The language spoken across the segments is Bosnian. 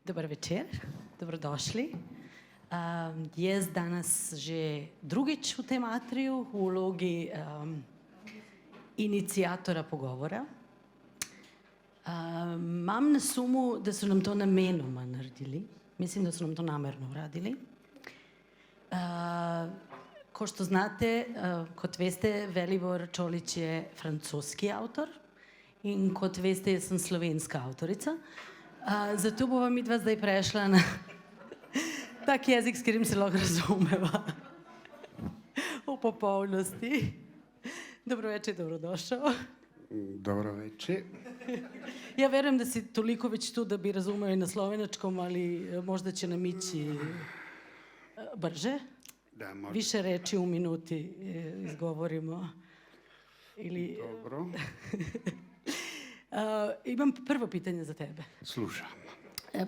Dobar večer, dobrodošli. Jaz danes že drugič v tem atriju v vlogi iniciatora pogovora. Imam na sumu, da so nam to namenoma naredili. Mislim, da so nam to namerno uradili. Ko što znate, kot veste, Velibor Čolić je francoski avtor in kot veste, jaz sem slovenska avtorica. Zato bova midva zdaj prešla na tak jezik, s katerim se lahko razumeva v popolnosti. Dobro večer, dobrodošel. Dobro večer. Ja verujem, da si toliko već tu, da bi razumel i na slovenačkom, ali možda će nam ići brže. Da, možda. Više reči u minuti izgovorimo. Ili... Dobro. Imam prvo pitanje za tebe. Slušam.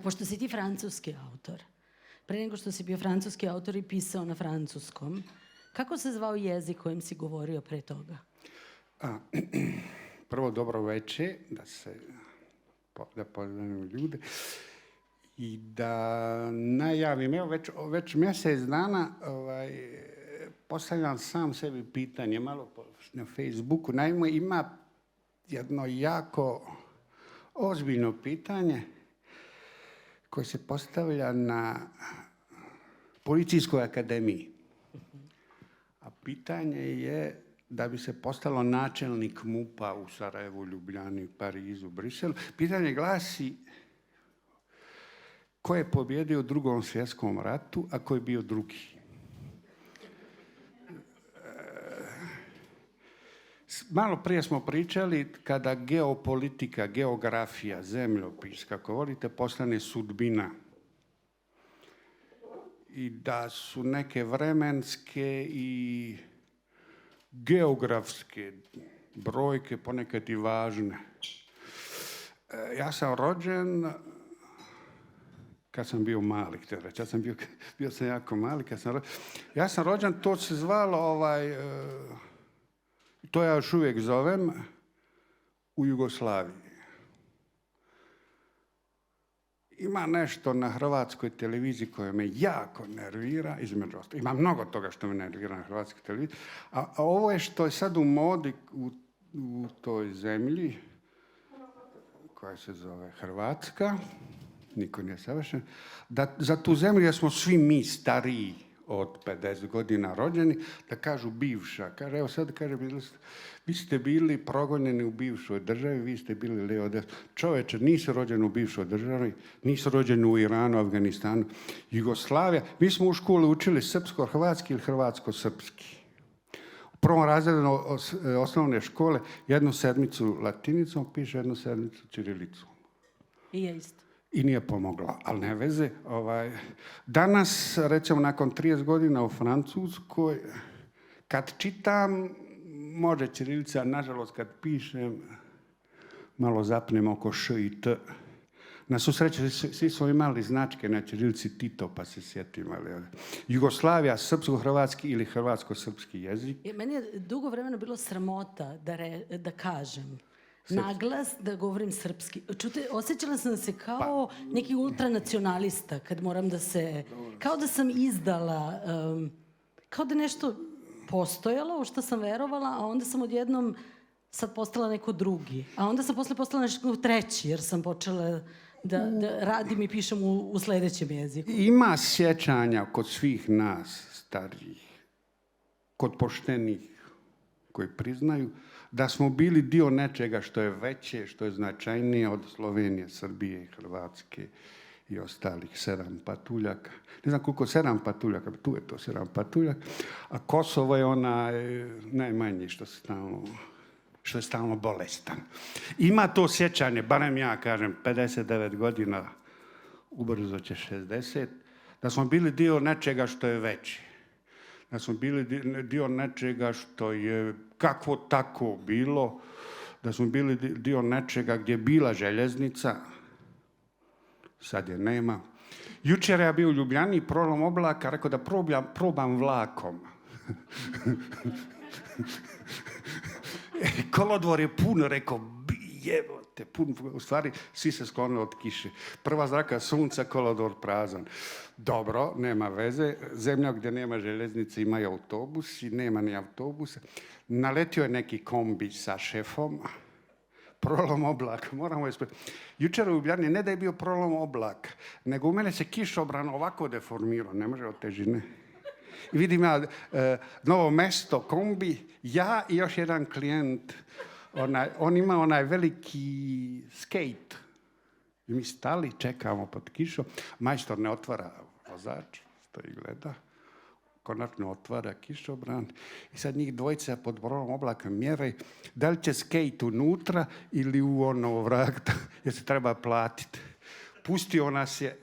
Pošto si ti francuski autor, pre nego što si bio francuski autor i pisao na francuskom, kako se zvao jezik kojim si govorio pre toga? Prvo dobro večer, da pozdravim ljude i da najavim, evo već mjesec dana postavljam sam sebi pitanje, malo na Facebooku. Naime, ima jedno jako ozbiljno pitanje koje se postavlja na Policijskoj akademiji. A pitanje je da bi se postalo načelnik MUP-a u Sarajevu, Ljubljani, Parizu, Briselu. Pitanje glasi: ko je pobjedio u Drugom svjetskom ratu, a ko je bio drugi? Malo prije smo pričali kada geopolitika, geografija, zemljopis, kako volite, postane sudbina. I da su neke vremenske i geografske brojke ponekad i važne. Ja sam rođen kad sam bio mali, htio reći. Bio sam jako mali kad sam rođen. Ja sam rođen, to se zvalo, to ja još uvijek zovem, u Jugoslaviji. Ima nešto na hrvatskoj televiziji koje me jako nervira, između ostalog. Ima mnogo toga što me nervira na hrvatskoj televiziji. A ovo je što je sad u modi u toj zemlji, koja se zove Hrvatska, niko nije savršen, da za tu zemlju, jer smo svi mi stariji od 50 godina rođeni, da kažu bivša. Kaže, evo sad kaže, vi ste bili progonjeni u bivšoj državi, vi ste bili lijevo desno. Čovječe, nisi rođen u bivšoj državi, nisi rođen u Iranu, Afganistanu, Jugoslavija. Mi smo u školi učili srpsko-hrvatski ili hrvatsko-srpski. U prvom razredu osnovne škole jednu sedmicu latinicom piše, jednu sedmicu ćirilicom. I je isto. I nije pomogla, ali ne veze. Danas, recimo nakon 30 godina u Francuskoj, kad čitam, može ćirilica, nažalost kad pišem, malo zapnem oko š i t. Na svu sreću, svi smo imali značke na ćirilici Tito, pa se sjetim. Jugoslavija, srpsko-hrvatski ili hrvatsko-srpski jezik. Meni je dugo vremena bilo sramota da kažem naglas da govorim srpski. Čute, osjećala sam se kao neki ultranacionalista kad moram da se... Kao da sam izdala, kao da nešto postojalo u što sam verovala, a onda sam odjednom sad postala neko drugi. A onda sam posle postala nešto treći, jer sam počela da radim i pišem u sljedećem jeziku. Ima sjećanja kod svih nas starijih, kod poštenih koji priznaju da smo bili dio nečega što je veće, što je značajnije od Slovenije, Srbije, Hrvatske i ostalih 7 patuljaka. Ne znam koliko 7 patuljaka, tu je to 7 patuljaka, a Kosovo je najmanje što je stalno bolestan. Ima to sjećanje, barem ja kažem, 59 godina, ubrzo će 60, da smo bili dio nečega što je veće. Da smo bili dio nečega što je kakvo tako bilo, da smo bili dio nečega gdje je bila željeznica, sad je nema. Jučer ja bio u Ljubljani i prolom oblaka, rekao da probam vlakom. Kolodvor je puno, rekao, jebote, u stvari svi se sklonili od kiše. Prva zraka sunca, kolodvor prazan. Dobro, nema veze. Zemlja gdje nema željeznice imaju autobusi, nema ni autobusa. Naletio je neki kombi sa šefom, prolom oblaka, moramo jučer u Ljubljani ne da je bio prolom oblaka, nego u mene se kišobran ovako deformirao, ne može od težine. I vidim ja Novo Mesto, kombi, ja i još jedan klijent, on ima onaj veliki skate. I mi stali, čekamo pod kišom, majstor ne otvara, vozač stoji gleda, konačno otvara kišobran i sad njih dvojica pod prolom oblaka mjere da li će skate unutra ili u ono vrak, jer se treba platiti. Pustio nas je,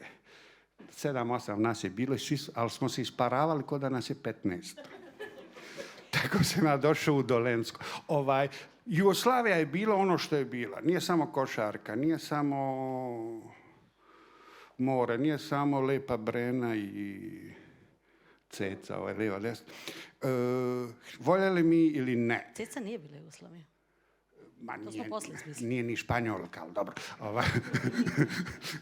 7-8 nas je bilo, ali smo se isparavali kao da nas je 15. Tako sam ja došao u Dolensko. Jugoslavija je bila ono što je bila. Nije samo košarka, nije samo more, nije samo Lepa Brena i Ceca, lijeva desna. Voljeli mi ili ne? Ceca nije bila Jugoslavija. To smo posle smislili. Nije ni Španjolka, ali dobro.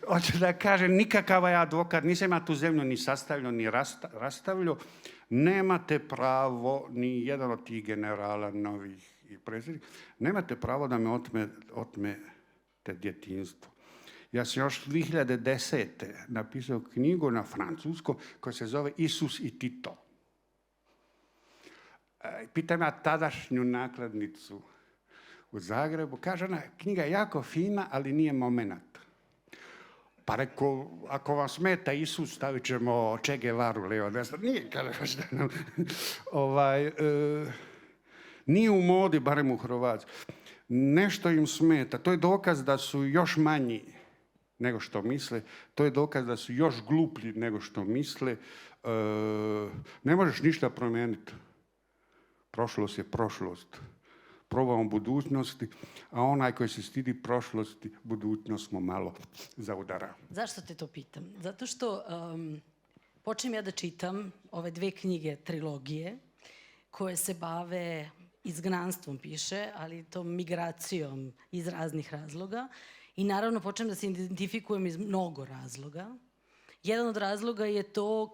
Hoću da kažem, nikakav je advokat, nisam ja tu zemlju ni sastavljao, ni rastavljao. Nemate pravo, ni jedan od tih generala novih i predsjednika, nemate pravo da me otmete djetinjstvo. Ja sam još 2010. napisao knjigu na francuskom koja se zove Isus i Tito. Pitam ja tadašnju nakladnicu u Zagrebu, kaže ona, knjiga je jako fina, ali nije moment. Pa rekao, ako vam smeta Isus, stavit ćemo Che Guevaru, lijevo desno. Nije, kaže, nije u modi, barem u Hrvatskoj. Nešto im smeta. To je dokaz da su još manji nego što misle. To je dokaz da su još gluplji nego što misle. Ne možeš ništa promijeniti. Prošlost je prošlost. Probamo budućnosti, a onaj koji se stidi prošlosti, budućnost smo malo zaudara. Zašto te to pitam? Zato što počnem ja da čitam ove 2 knjige, trilogije, koje se bave izgnanstvom, piše, ali tom migracijom iz raznih razloga. I naravno počnem da se identifikujem iz mnogo razloga. Jedan od razloga je to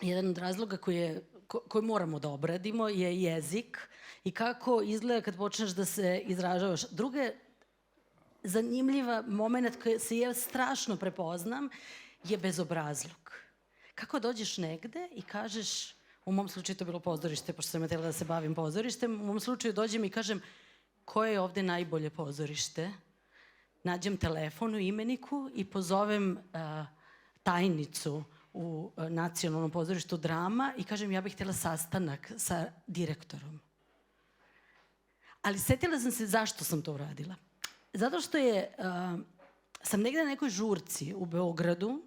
jedan od razloga koji moramo da obradimo je jezik i kako izgleda kad počneš da se izražavaš. Druga zanimljiva moment koji se ja strašno prepoznam je bezobrazluk. Kako dođeš negde i kažeš, u mom slučaju to je bilo pozorište, pošto sam htjela da se bavim pozorištem, u mom slučaju dođem i kažem koje je ovde najbolje pozorište, nađem telefon u imeniku i pozovem tajnicu u Nacionalnom pozorištu Drama i kažem ja bih htjela sastanak sa direktorom. Ali setila sam se zašto sam to uradila. Zato što sam negdje na nekoj žurci u Beogradu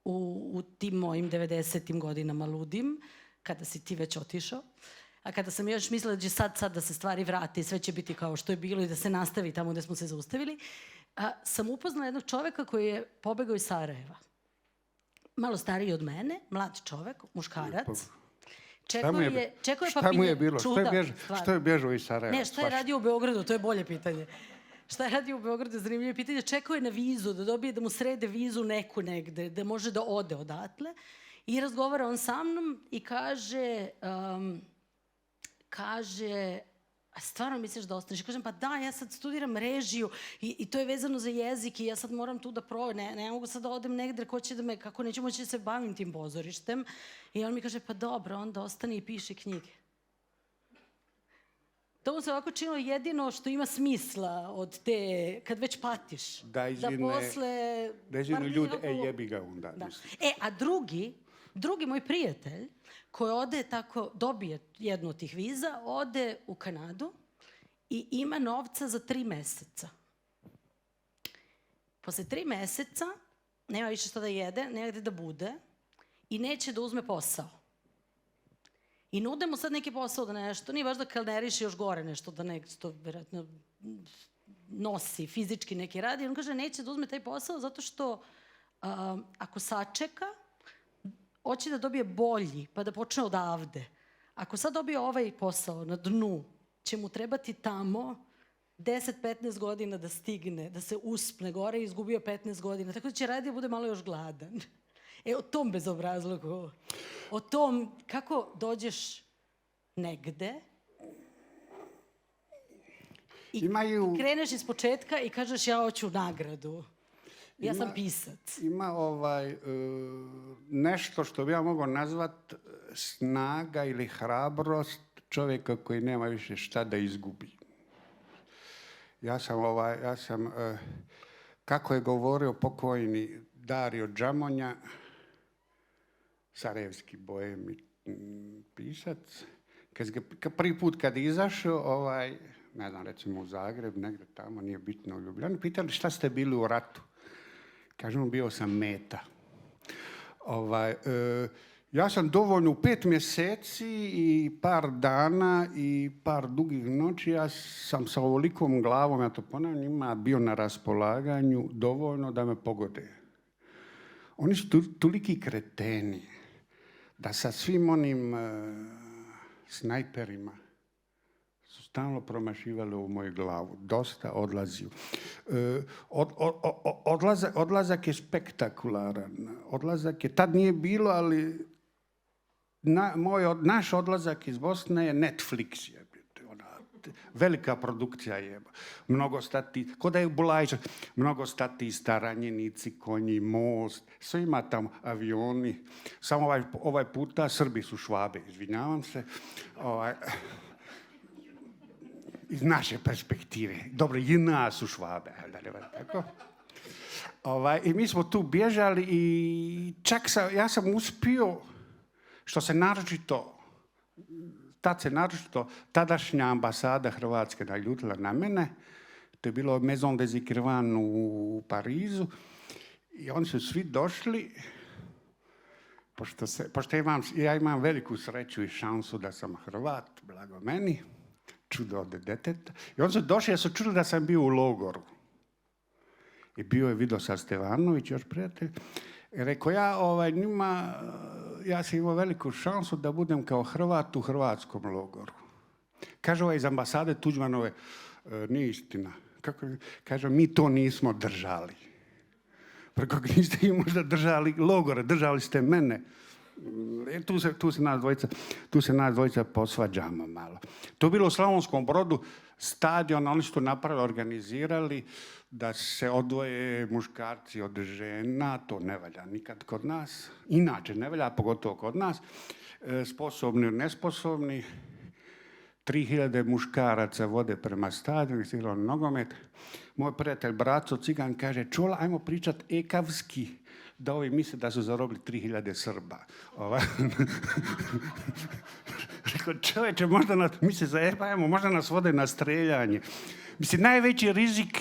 u tim mojim 90-im godinama ludim, kada si ti već otišao, a kada sam još mislila da će sad da se stvari vrate i sve će biti kao što je bilo i da se nastavi tamo gdje smo se zaustavili, sam upoznala jednog čoveka koji je pobegao iz Sarajeva. Malo stariji od mene, mlad čovek, muškarac. Šta mu je bilo? Što je bježao iz Sarajeva? Ne, šta je radio u Beogradu, to je bolje pitanje. Šta je radio u Beogradu, zanimljivo pitanje. Čekao je na vizu, da dobije, da mu srede vizu neku negde, da može da ode odatle. I razgovara on sa mnom i kaže, a stvarno misliš da ostaneš? I kažem, pa da, ja sad studiram režiju i to je vezano za jezik i ja sad moram tu da ne mogu sad da odem negde, kako neću moći da se bavim tim pozorištem. I on mi kaže, pa dobro, onda ostani i piši knjige. To mu se ovako činilo jedino što ima smisla od te, kad već patiš. Da izvine ljudi, jebi ga onda. A drugi moj prijatelj, koji ode tako, dobije jednu od tih viza, ode u Kanadu i ima novca za 3 meseca. Posle 3 meseca nema više što da jede, nema gde da bude i neće da uzme posao. I nude mu sad neki posao da nešto, nije baš da kalneriš još gore nešto, da nešto vjerojatno nosi, fizički neki radi. On kaže neće da uzme taj posao zato što ako sačeka, hoće da dobije bolji, pa da počne odavde. Ako sad dobije ovaj posao na dnu, će mu trebati tamo 10-15 godina da stigne, da se uspne gore i izgubio 15 godina. Tako da će radije bude malo još gladan. O tom bezobrazluku. O tom kako dođeš negde i kreneš iz početka i kažeš ja hoću nagradu. Ja sam pisac. Ima nešto što bi ja mogao nazvat snaga ili hrabrost čovjeka koji nema više šta da izgubi. Ja sam kako je govorio pokojni Dario Džamonja, sarajevski bohemni pisac, prvi put kad je izašao, ne znam, recimo u Zagreb, negdje tamo, nije bitno u Ljubljani, pitali šta ste bili u ratu. Kažem, bio sam meta. Ja sam dovoljno u 5 mjeseci i par dana i par dugih noći, ja sam sa ovolikom glavom, ja to ponavljam, njima bio na raspolaganju dovoljno da me pogode. Oni su toliki kreteni da sa svim onim snajperima su stalno promašivali u moju glavu. Dosta odlazio. Odlazak je spektakularan. Odlazak je, tad nije bilo, ali naš odlazak iz Bosne je Netflix. Velika produkcija je. Mnogo stati, ko da je Bulajić, mnogo statista, ranjenici, konji, most, sve ima tamo avioni. Samo ovaj puta Srbi su Švabe, izvinjavam se. Iz naše perspektive. Dobro, i nas su Švabe. Tako? I mi smo tu bježali i čak ja sam uspio, što se naročito, tadašnja ambasada Hrvatske naljutila na mene. To je bilo Maison des Écrivains u Parizu. I oni su svi došli, pošto ja imam veliku sreću i šansu da sam Hrvat, blago meni, čudo od deteta. I oni su došli jer su čuli da sam bio u logoru. I bio je Vidosav Stevanović, još prijatelj. I rekao, ja sam imao veliku šansu da budem kao Hrvat u hrvatskom logoru. Kaže ovaj iz ambasade Tuđmanove, nije istina. Kaže, mi to nismo držali. Preko niste vi možda držali logore, držali ste mene. Tu se nas dvojica posvađamo malo. To je bilo u Slavonskom Brodu, stadion, oni su to napravili, organizirali da se odvoje muškarci od žena, to ne valja nikad kod nas. Inače ne valja, pogotovo kod nas. Sposobni ili nesposobni. 3000 muškaraca vode prema stadionu, igrao nogomet. Moj prijatelj Braco Cigan kaže, Čola, ajmo pričat ekavski, da ovi misle da su zarobili 3000 Srba. Rekao, čovječe, možda nas, misle zajebajemo, možda nas vode na streljanje. Mislim, najveći rizik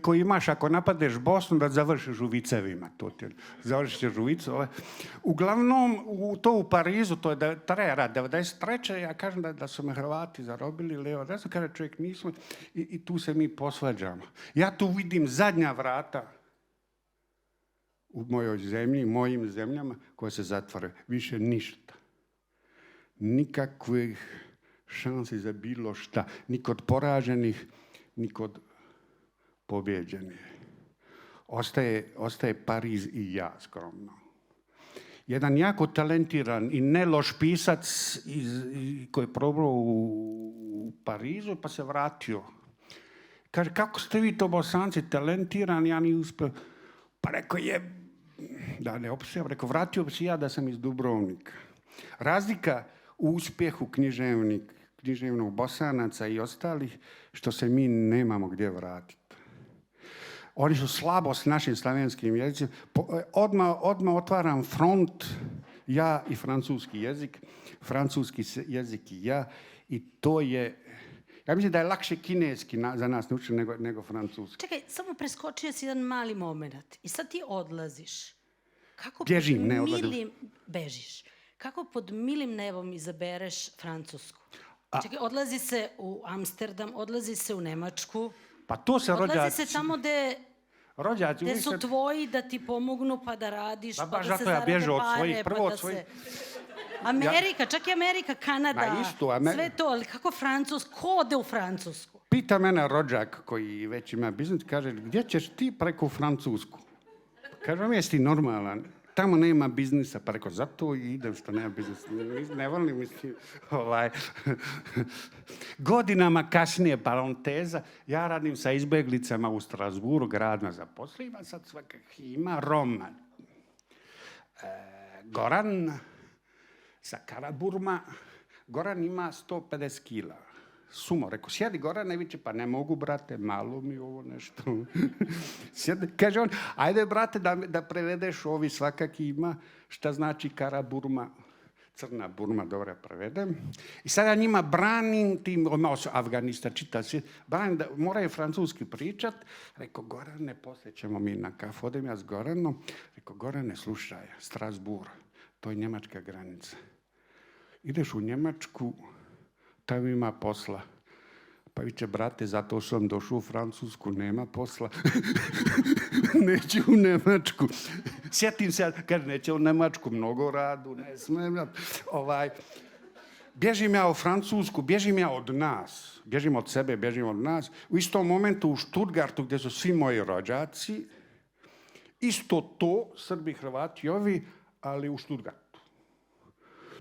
koji imaš ako napadeš Bosnu, da završiš u vicevima. Završiš u vicu. Uglavnom, to u Parizu, to je traje rad, 93. Ja kažem da su me Hrvati zarobili, levo, desno, kaže čovjek nismo, i tu se mi posvađamo. Ja tu vidim zadnja vrata u mojoj zemlji, mojim zemljama, koje se zatvore. Više ništa. Nikakvih šansi za bilo šta. Ni kod poraženih, ni kod pobjeđenih. Ostaje Pariz i ja, skromno. Jedan jako talentiran i ne loš pisac koji je probao u Parizu pa se vratio. Kaže, kako ste vi to Bosanci talentirani, ja nisam uspio. Pa rekao je, da ne opisujem, rekao, vratio bi se ja da sam iz Dubrovnika. Razlika u uspjehu književnog Bosanaca i ostalih, što se mi nemamo gdje vratiti. Oni su slabo s našim slavenskim jezicima. Odmah otvaram front, ja i francuski jezik i ja, i to je, ja mislim da je lakše kineski za nas naučiti nego francuski. Čekaj, samo preskočio si jedan mali moment i sad ti odlaziš. Bježim, ne odlazim. Bežiš. Kako pod milim nebom izabereš Francusku? Čekaj, odlazi se u Amsterdam, odlazi se u Nemačku. Pa to se rođaci... Odlazi se tamo gde su tvoji da ti pomognu pa da radiš, pa da se zarade pare, pa da se... Amerika, čak i Amerika, Kanada, Ma isto, sve to, ali kako Francusku, ko ode u Francusku? Pita mene rođak koji već ima biznis, kaže, gdje ćeš ti preko Francusku? Kažem, jesi ti normalan? Tamo nema biznisa, pa rekao, zato i idem što nema biznisa. Ne volim, mislim, Godinama kasnije, paranteza, ja radim sa izbjeglicama u Strasburu, grad me zaposlima, sad svakak ima Roma. Goran sa Karaburma, Goran ima 150 kila. Sumo, rekao, sjedi Goran, ne viče, pa ne mogu, brate, malo mi ovo nešto. Sjedi, kaže on, ajde, brate, da prevedeš ovi svakak ima, šta znači Karaburma, Crna Burma, dobro prevedem. I sada njima branim tim, Afganistan, čita svijet, branim da moraju francuski pričat. Rekao, Gorane, poslije ćemo mi na kafu, odem ja s Goranom. Rekao, Gorane, slušaj, Strasbourg, to je njemačka granica. Ideš u Njemačku, tamo ima posla. Pa viče, brate, zato sam došao u Francusku, nema posla. Neće u Njemačku. Sjetim se, kaže, neće u Njemačku, mnogo radu, ne smijem. Bježim ja u Francusku, bježim ja od nas. Bježim od sebe, bježim od nas. U istom momentu u Stuttgartu, gdje su svi moji rođaci, isto to, Srbi, Hrvati, ovi, ali u Stuttgartu.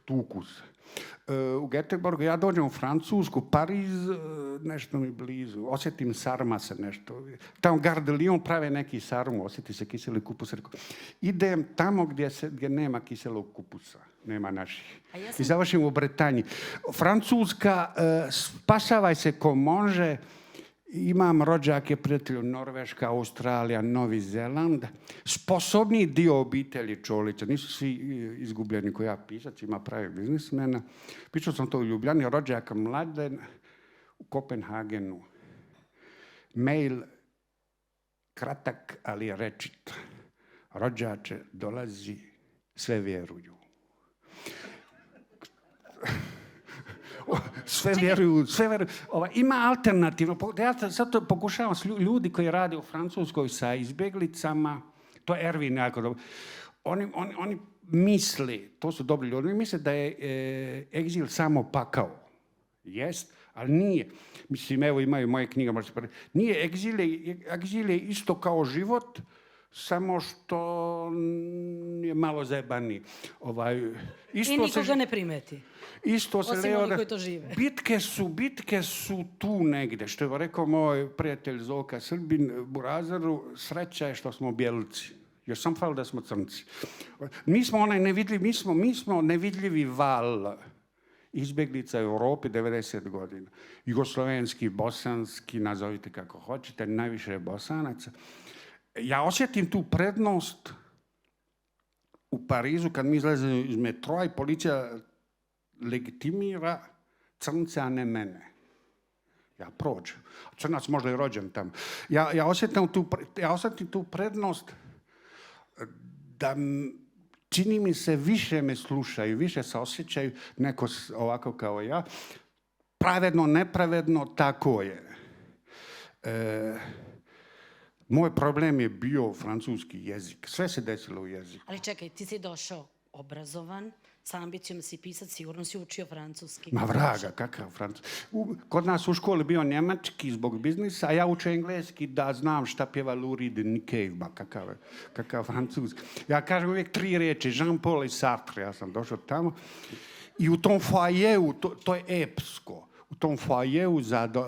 Tuku se. U Göteborgu, ja dođem u Francusku, Pariz, nešto mi blizu, osjetim sarma se nešto. Tamo Gare de Lyon prave neki sarmu, osjeti se kiseli kupus. Idem tamo gdje nema kiselog kupusa, nema naših. I završim u Bretanji. Francuska, spasavaj se ko može. Imam rođake, prijatelju, Norveška, Australija, Novi Zeland. Sposobni dio obitelji Čolića. Nisu svi izgubljeni koji ja pisac, ima pravi biznismena. Pričao sam to u Ljubljani, rođaka Mladen u Kopenhagenu. Mail kratak, ali rečit. Rođače, dolazi, sve vjeruju. Sve vjeruju. Ima alternativno. Ja sad to pokušavam s ljudi koji rade u Francuskoj sa izbjeglicama. To je Ervin jako dobro. Oni misle, to su dobri ljudi, oni misle da je egzil samo pakao. Jest, ali nije. Mislim, evo imaju moje knjige. Nije, egzil je isto kao život, samo što je malo zajebaniji. I nikoga ne primeti. Isto se osim oni koji to žive. Bitke su tu negdje. Što je rekao moj prijatelj Zoka Srbin, Burazaru, sreća je što smo bjelci. Još sam fal da smo crnci. Mi smo onaj nevidljivi, mi smo nevidljivi val izbjeglica u Europi 90 godina. Jugoslovenski, bosanski, nazovite kako hoćete, najviše je Bosanaca. Ja osjetim tu prednost u Parizu kad mi izlazimo iz metroa i policija legitimira crnce, a ne mene. Ja prođem. Crnac možda i rođen tamo. Ja osjetim tu prednost da čini mi se više me slušaju, više se osjećaju neko ovako kao ja. Pravedno, nepravedno, tako je. Moj problem je bio francuski jezik. Sve se desilo u jeziku. Ali čekaj, ti si došao obrazovan, sa ambicijom si pisat, sigurno si učio francuski. Ma vraga, kakav francuski. Kod nas u školi bio njemački zbog biznisa, a ja učio engleski da znam šta pjeva Lou Reed i Nick Cave, ba kakav francuski. Ja kažem uvijek 3 riječi, Jean-Paul i Sartre, ja sam došao tamo. I u tom foajeu, to je epsko, u tom foajeu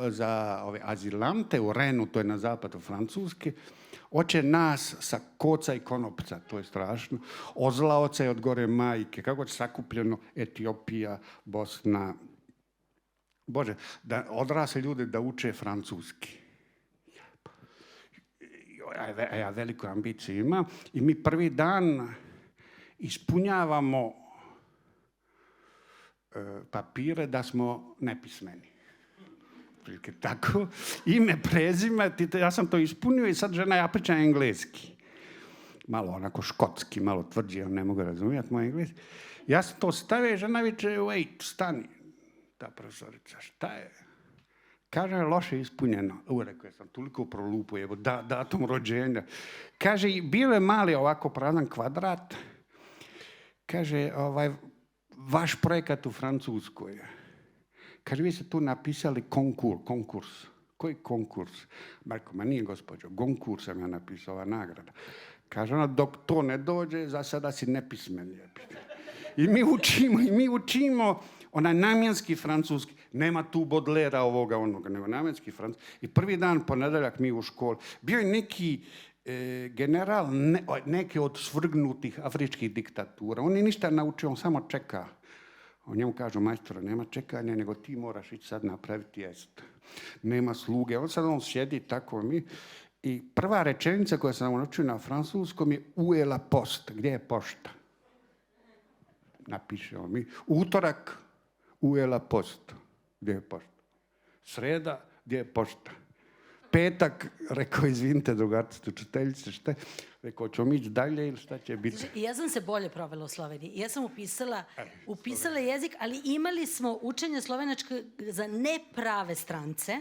za ove azilante u Renu, to je na zapadu Francuske, oče nas sa koca i konopca, to je strašno, ozlaoca je od gore majke, kako je sakupljeno Etiopija, Bosna. Bože, da odrasle ljude da uče francuski. Ja veliku ambiciju imam i mi prvi dan ispunjavamo papire da smo nepismeni. Tako, ime, prezime, ja sam to ispunio i sad žena, ja pričam engleski. Malo onako škotski, malo tvrđi, ja ne mogu razumijeti moj engleski. Ja sam to stavio i žena viče, wait, stani. Ta profesorica, šta je? Kaže, loše ispunjeno. Rekao sam, toliko prolupo, evo, datum rođenja. Kaže, bio je mali ovako prazan kvadrat. Kaže, vaš projekat u Francuskoj. Kaže, vi ste tu napisali konkurs. Koji konkurs? Marko, ma nije gospođo, konkurs sam ja napisao, ova nagrada. Kaže ona, dok to ne dođe, za sada si nepismen. I mi učimo onaj namjenski francuski. Nema tu Bodlera ovoga onoga, nego namjenski francuski. I prvi dan, ponedjeljak, mi u školi. Bio je neki general neke od svrgnutih afričkih diktatura. On nije ništa naučio, on samo čeka. O njemu kažu, majstore, nema čekanja, nego ti moraš ići sad napraviti jest. Nema sluge. On sjedi tako mi. I prva rečenica koju sam naučio na francuskom je où est la poste? Gdje je pošta? Napišemo mi. Utorak, où est la poste? Gdje je pošta? Sreda, gdje je pošta? Petak, rekao, izvinite, drugarci, učiteljice, šta? Rekao, ćemo ići dalje ili šta će biti? I ja sam se bolje provela u Sloveniji. Ja sam upisala jezik, ali imali smo učenje slovenačke za neprave strance.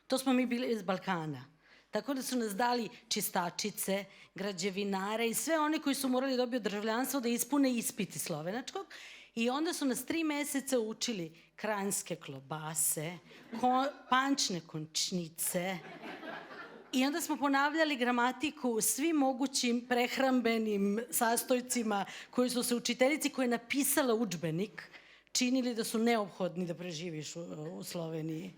To smo mi bili iz Balkana. Tako da su nas dali čistačice, građevinare i sve oni koji su morali dobiti državljanstvo da ispune ispiti slovenačkog. I onda su nas 3 mjeseca učili kranjske klobase, pančne končnice. I onda smo ponavljali gramatiku u svim mogućim prehrambenim sastojcima koji su se učiteljici koja je napisala udžbenik činili da su neophodni da preživiš u Sloveniji.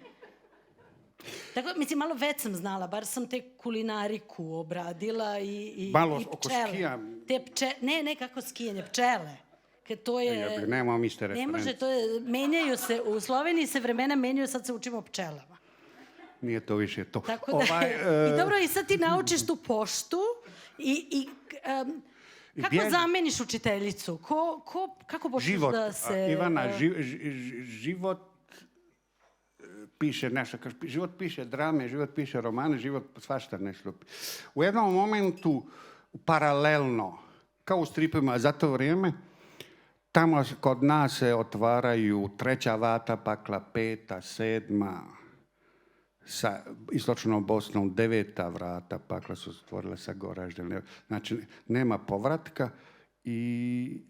Tako, mislim, malo već sam znala, bar sam te kulinariku obradila i malo i oko pčele. skija. Ne, kako skijanje, pčele. To je... Nemamo mi ste Ne referenci. može, to je, menjaju se, u Sloveniji se vremena menjaju, sad se učimo o pčelama. Nije to više to. Tako da, i dobro, i sad ti naučiš tu poštu kako zameniš učiteljicu? Kako počneš život, da se... Ivana, život piše nešto, život piše drame, život piše romane, život svašta nešto. U jednom momentu, paralelno, kao u stripima za to vrijeme, tamo kod nas se otvaraju 3. vata pakla, 5., 7., sa istočnom Bosnom 9. vrata pakla su stvorile sa Goraždem. Znači, nema povratka i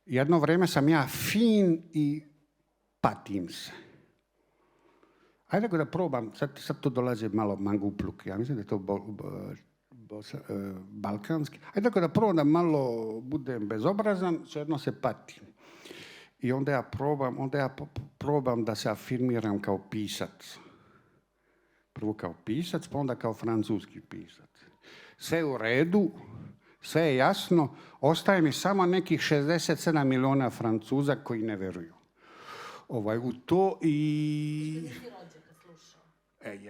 jedno vrijeme sam ja fin i patim se. Ajde da probam, sad tu dolazi malo mangupluk, ja mislim da je to balkanski. Ajde da probam da malo budem bezobrazan, svejedno se patim. I onda ja probam da se afirmiram kao pisac. Prvo kao pisac, pa onda kao francuski pisac. Sve je u redu, sve je jasno, ostaje mi samo nekih 67 miliona Francuza koji ne veruju u to i...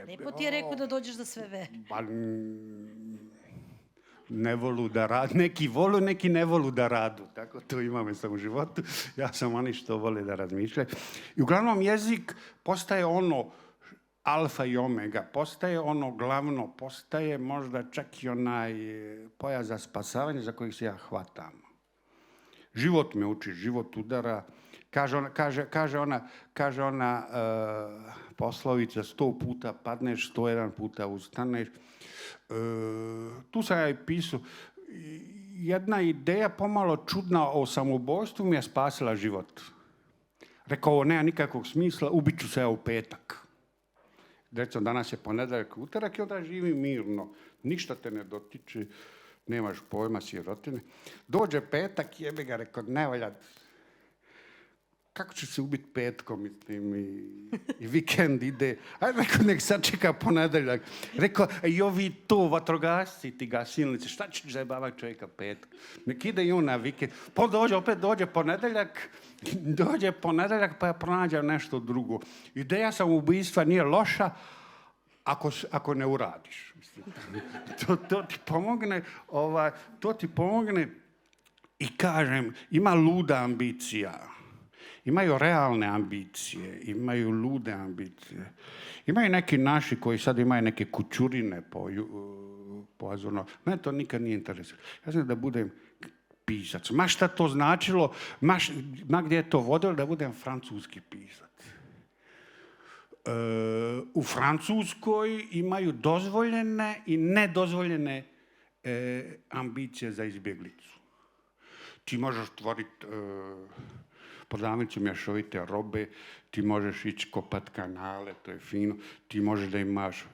Lepo ti je rekao da dođeš da sve ve. Pa, ne volu da radu. Neki volu, neki ne volu da radu. Tako to imamo u životu. Ja sam oni što vole da razmišljaju. I uglavnom jezik postaje ono alfa i omega, postaje ono glavno, postaje možda čak i onaj pojas za spasavanje za kojih se ja hvatam. Život me uči, život udara. Kaže ona poslovica, 100 puta padneš, 101 puta ustaneš. Tu sam ja i pisao. Jedna ideja pomalo čudna o samoubojstvu mi je spasila život. Rekao, ovo nema nikakvog smisla, ubit ću se ja u petak. Recimo, danas je ponedjeljak, utorak i onda živi mirno. Ništa te ne dotiče, nemaš pojma, sirotine. Dođe petak, jebe ga, rekao, ne valja. Kako će se ubiti petkom, mislim, i vikend ide. Ajde, rekao, nek sačeka ponedjeljak. Rekao, i ovi to, vatrogasci, ti gasilnici, šta će zajebavati čovjeka petka? Nek ide i on na vikend. Pa dođe ponedjeljak, pa ja pronađem nešto drugo. Ideja samoubistva nije loša ako ne uradiš. Mislim. To ti pomogne i kažem, ima luda ambicija. Imaju realne ambicije, imaju lude ambicije. Imaju neki naši koji sad imaju neke kućurine po Azurno. Mene to nikad nije interesilo. Ja znam da budem pisac. Ma šta to značilo, ma gdje je to vodilo, da budem francuski pisac. U Francuskoj imaju dozvoljene i nedozvoljene ambicije za izbjeglicu. Ti možeš stvoriti prodavnicu mješovite robe, ti možeš ići kopat kanale, to je fino, ti možeš da imaš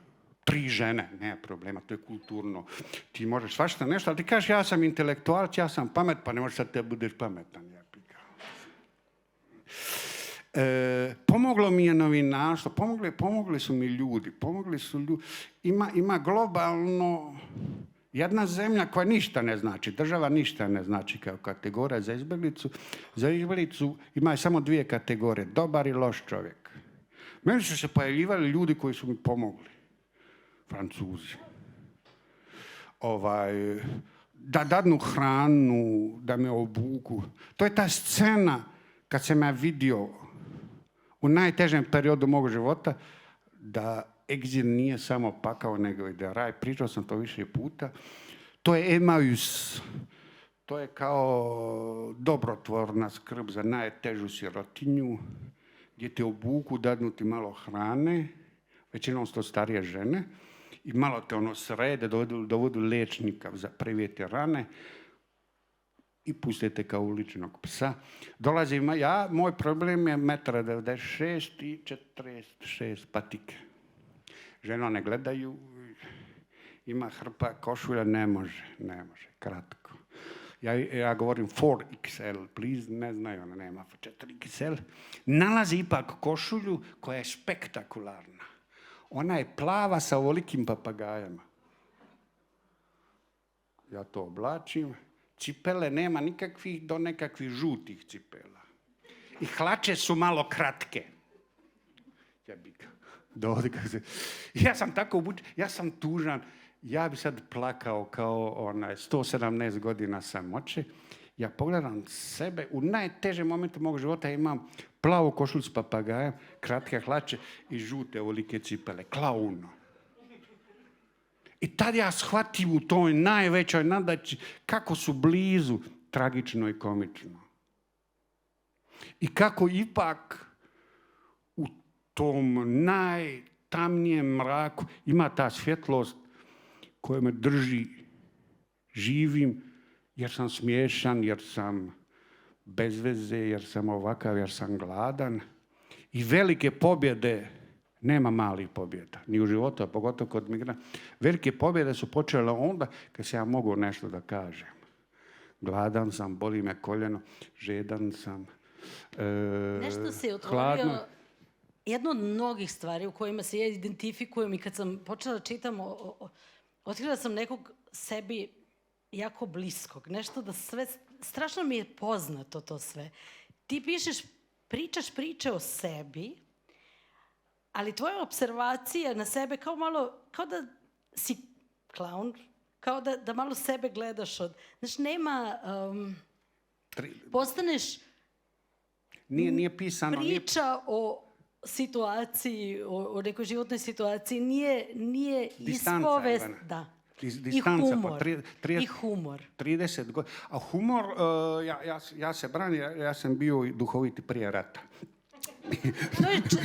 3 žene, nema problema, to je kulturno. Ti možeš svašta nešto, ali ti kažeš ja sam intelektualac, ja sam pamet, pa ne možeš sad te budeš pametan. Pomoglo mi je novinarstvo, pomogli su mi ljudi, ima globalno jedna zemlja koja ništa ne znači, država ništa ne znači kao kategorija za izbjeglicu. Za izbjeglicu imaju samo 2 kategorije, dobar i loš čovjek. Meni su se pojavljivali ljudi koji su mi pomogli. Francuzi. Da dadnu hranu, da me obuku. To je ta scena kad sam ja vidio u najtežem periodu mog života da egzil nije samo pakao, nego i da je raj. Pričao sam to više puta. To je Emaus. To je kao dobrotvorna skrb za najtežu sirotinju, gdje te obuku, dadnu ti malo hrane, većinom su to starije žene, i malo te srede, dovodu liječnika za privijete rane i pustite kao uličnog psa. Dolazim, moj problem je 1,96 m i 46 patike. Žena ne gledaju, ima hrpa košulja, ne može, kratko. Ja govorim 4XL, please, ne znaju, ona nema 4XL. Nalazi ipak košulju koja je spektakularna. Ona je plava sa ovolikim papagajama. Ja to oblačim. Cipele nema nikakvih do nekakvih žutih cipela. I hlače su malo kratke. Ja sam tako obučen, ja sam tužan. Ja bi sad plakao kao 117 godina samoće. Ja pogledam sebe, u najtežem momentu mog života imam plavu košulju s papagajem, kratke hlače i žute ovolike cipele. Klauno. I tad ja shvatim u toj najvećoj nadaći kako su blizu tragično i komično. I kako ipak u tom najtamnijem mraku ima ta svjetlost koja me drži živim, jer sam smiješan, jer sam bez veze, jer sam ovakav, jer sam gladan. I velike pobjede, nema malih pobjeda, ni u životu, a pogotovo kod migranata. Velike pobjede su počele onda kad se ja mogu nešto da kažem. Gladan sam, boli me koljeno, žedan sam, nešto si otvorio, hladno. jedno od mnogih stvari u kojima se ja identifikujem i kad sam počela da čitam, otkrila sam nekog sebi jako bliskog. Nešto da sve, strašno mi je poznato to sve. Ti pričaš priče o sebi, ali tvoja observacija na sebe kao da si klaun, kao da malo sebe gledaš od... Znači, nema... postaneš... Nije pisano... Priča o situaciji, o nekoj životnoj situaciji nije ispovest... Da. Distanca, I humor. 30 godina. A humor, ja se branim, ja sam bio duhoviti prije rata.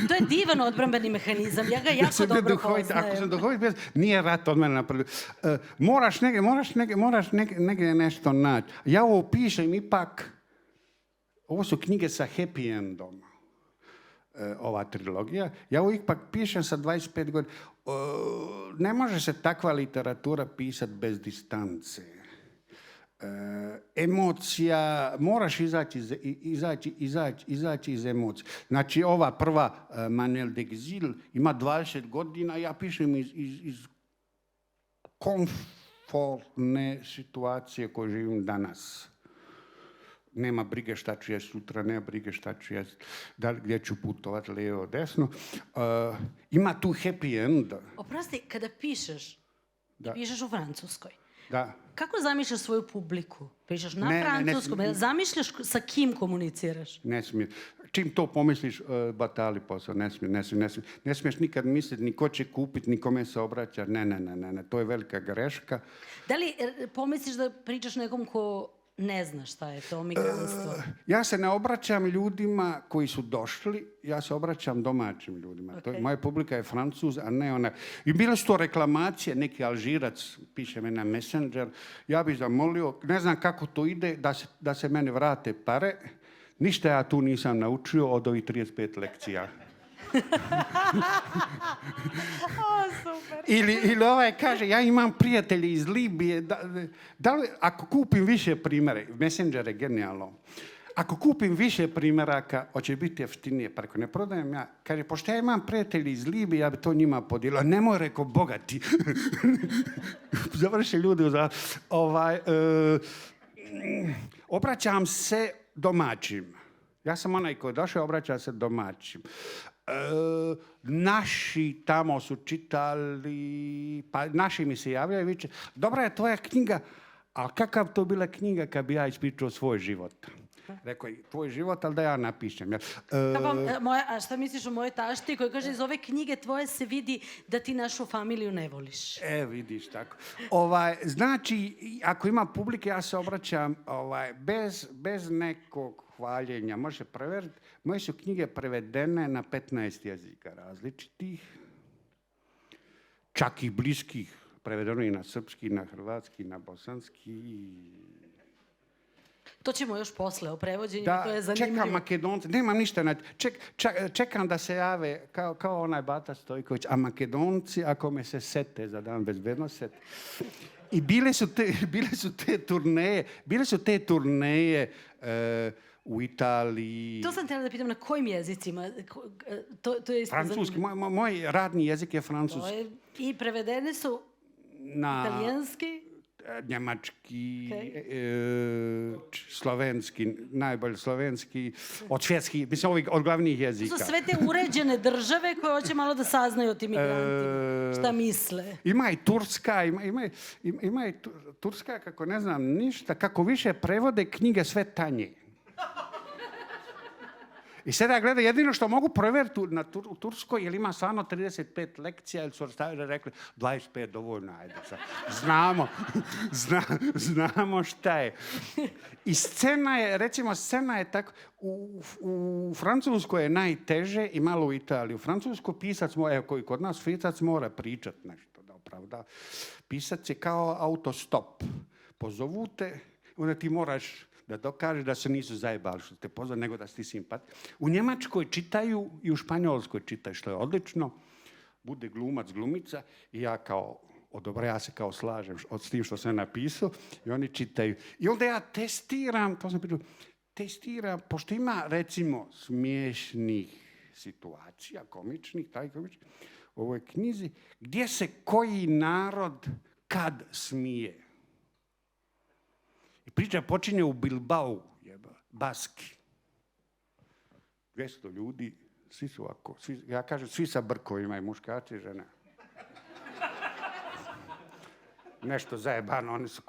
To je divan odbrambeni mehanizam, ja ga jako dobro poznajem. Ako sam duhovit, nije rat od mene napravio. Moraš negdje nešto naći. Ja ovo pišem ipak, ovo su knjige sa happy endom, ova trilogija. Ja ovo ipak pišem sa 25 godina. Ne može se takva literatura pisati bez distance. Emocija, moraš izaći iz emocija. Znači, ova prva Manuel d'Exil ima 20 godina, ja pišem iz komfortne situacije koju živim danas. Nema brige šta ću jest sutra, nema brige šta ću jest, gdje ću putovati, lijevo, desno. Ima tu happy end. Oprosti, kada pišeš, pišeš u Francuskoj. Da. Kako zamišljaš svoju publiku? Pišeš na francuskom, zamišljaš sa kim komuniciraš? Ne smije. Čim to pomisliš, batali posao, ne smiješ nikad misliti ni ko će kupiti, ni kome se obraća, ne, to je velika greška. Da li pomisliš da pričaš nekom ko ne zna šta je to migrantstvo. Ja se ne obraćam ljudima koji su došli, ja se obraćam domaćim ljudima. Ok. Moja publika je Francuz, a ne ona. I bile su to reklamacije, neki Alžirac piše me na Messenger, ja bih zamolio, ne znam kako to ide, da se meni vrate pare. Ništa ja tu nisam naučio od ovih 35 lekcija. O, super. Ili ovaj kaže, ja imam prijatelje iz Libije, da li, ako kupim više primjera, Messenger je genijalno, ako kupim više primjeraka, hoće biti jeftinije, pa rekao, ne prodajem ja. Kaže, pošto ja imam prijatelji iz Libije, ja bi to njima podijelio. Nemoj, rekao, bogati. Završi ljudi obraćam se domaćim. Ja sam onaj koji je došao, obraća se domaćim. Naši tamo su čitali, pa naši mi se javljaju, viče, dobra je tvoja knjiga, ali kakav to bila knjiga kad bi ja ispričao svoj život? Rekao je, tvoj život, ali da ja napišem. A šta misliš o mojoj tašti koji kaže iz ove knjige tvoje se vidi da ti našu familiju ne voliš? Vidiš tako. Znači, ako ima publike, ja se obraćam bez nekog hvaljenja. Može preveriti. Moje su knjige prevedene na 15 jezika različitih. Čak i bliskih. Prevedeno i na srpski, na hrvatski, na bosanski. To ćemo još posle o prevođenju, to je zanimljivo. Čekam Makedonce, nemam ništa, čekam da se jave kao onaj Bata Stojković, a Makedonci, ako me se sete za dan bezbednosti. I bile su te turneje u Italiji. To sam htjela da pitam, na kojim jezicima? To je isto francuski, moj radni jezik je francuski. I prevedene su italijanski? Njemački, slovenski, najbolje slovenski, od svjetskih, mislim ovih od glavnih jezika. To su sve te uređene države koje hoće malo da saznaju o tim migrantima. Šta misle? Ima i Turska, ima i Turska, kako ne znam ništa, kako više prevode knjige sve tanje. I sada gleda, jedino što mogu provjeriti u Turskoj, jer ima stvarno 35 lekcija, ili su rekli 25 dovoljno, ajde sad. Znamo šta je. I scena je tako, u Francuskoj je najteže i malo u Italiji. U Francuskoj pisac, koji kod nas pisac mora pričat nešto, da opravda. Pisac je kao autostop. Pozovu te, onda ti moraš da dokaže da se nisu zajebali što te pozvali, nego da si ti simpat. U Njemačkoj čitaju i u Španjolskoj čitaju, što je odlično. Bude glumac, glumica i ja se kao slažem s tim što sam napisao i oni čitaju. I onda ja testiram, pošto ima recimo smiješnih situacija, komičnih, u ovoj knjizi, gdje se koji narod kad smije. I priča počinje u Bilbao, Baski. 200 ljudi, svi su ovako, ja kažem svi sa brkovima, i muškarci i žene. Nešto zajebano, oni su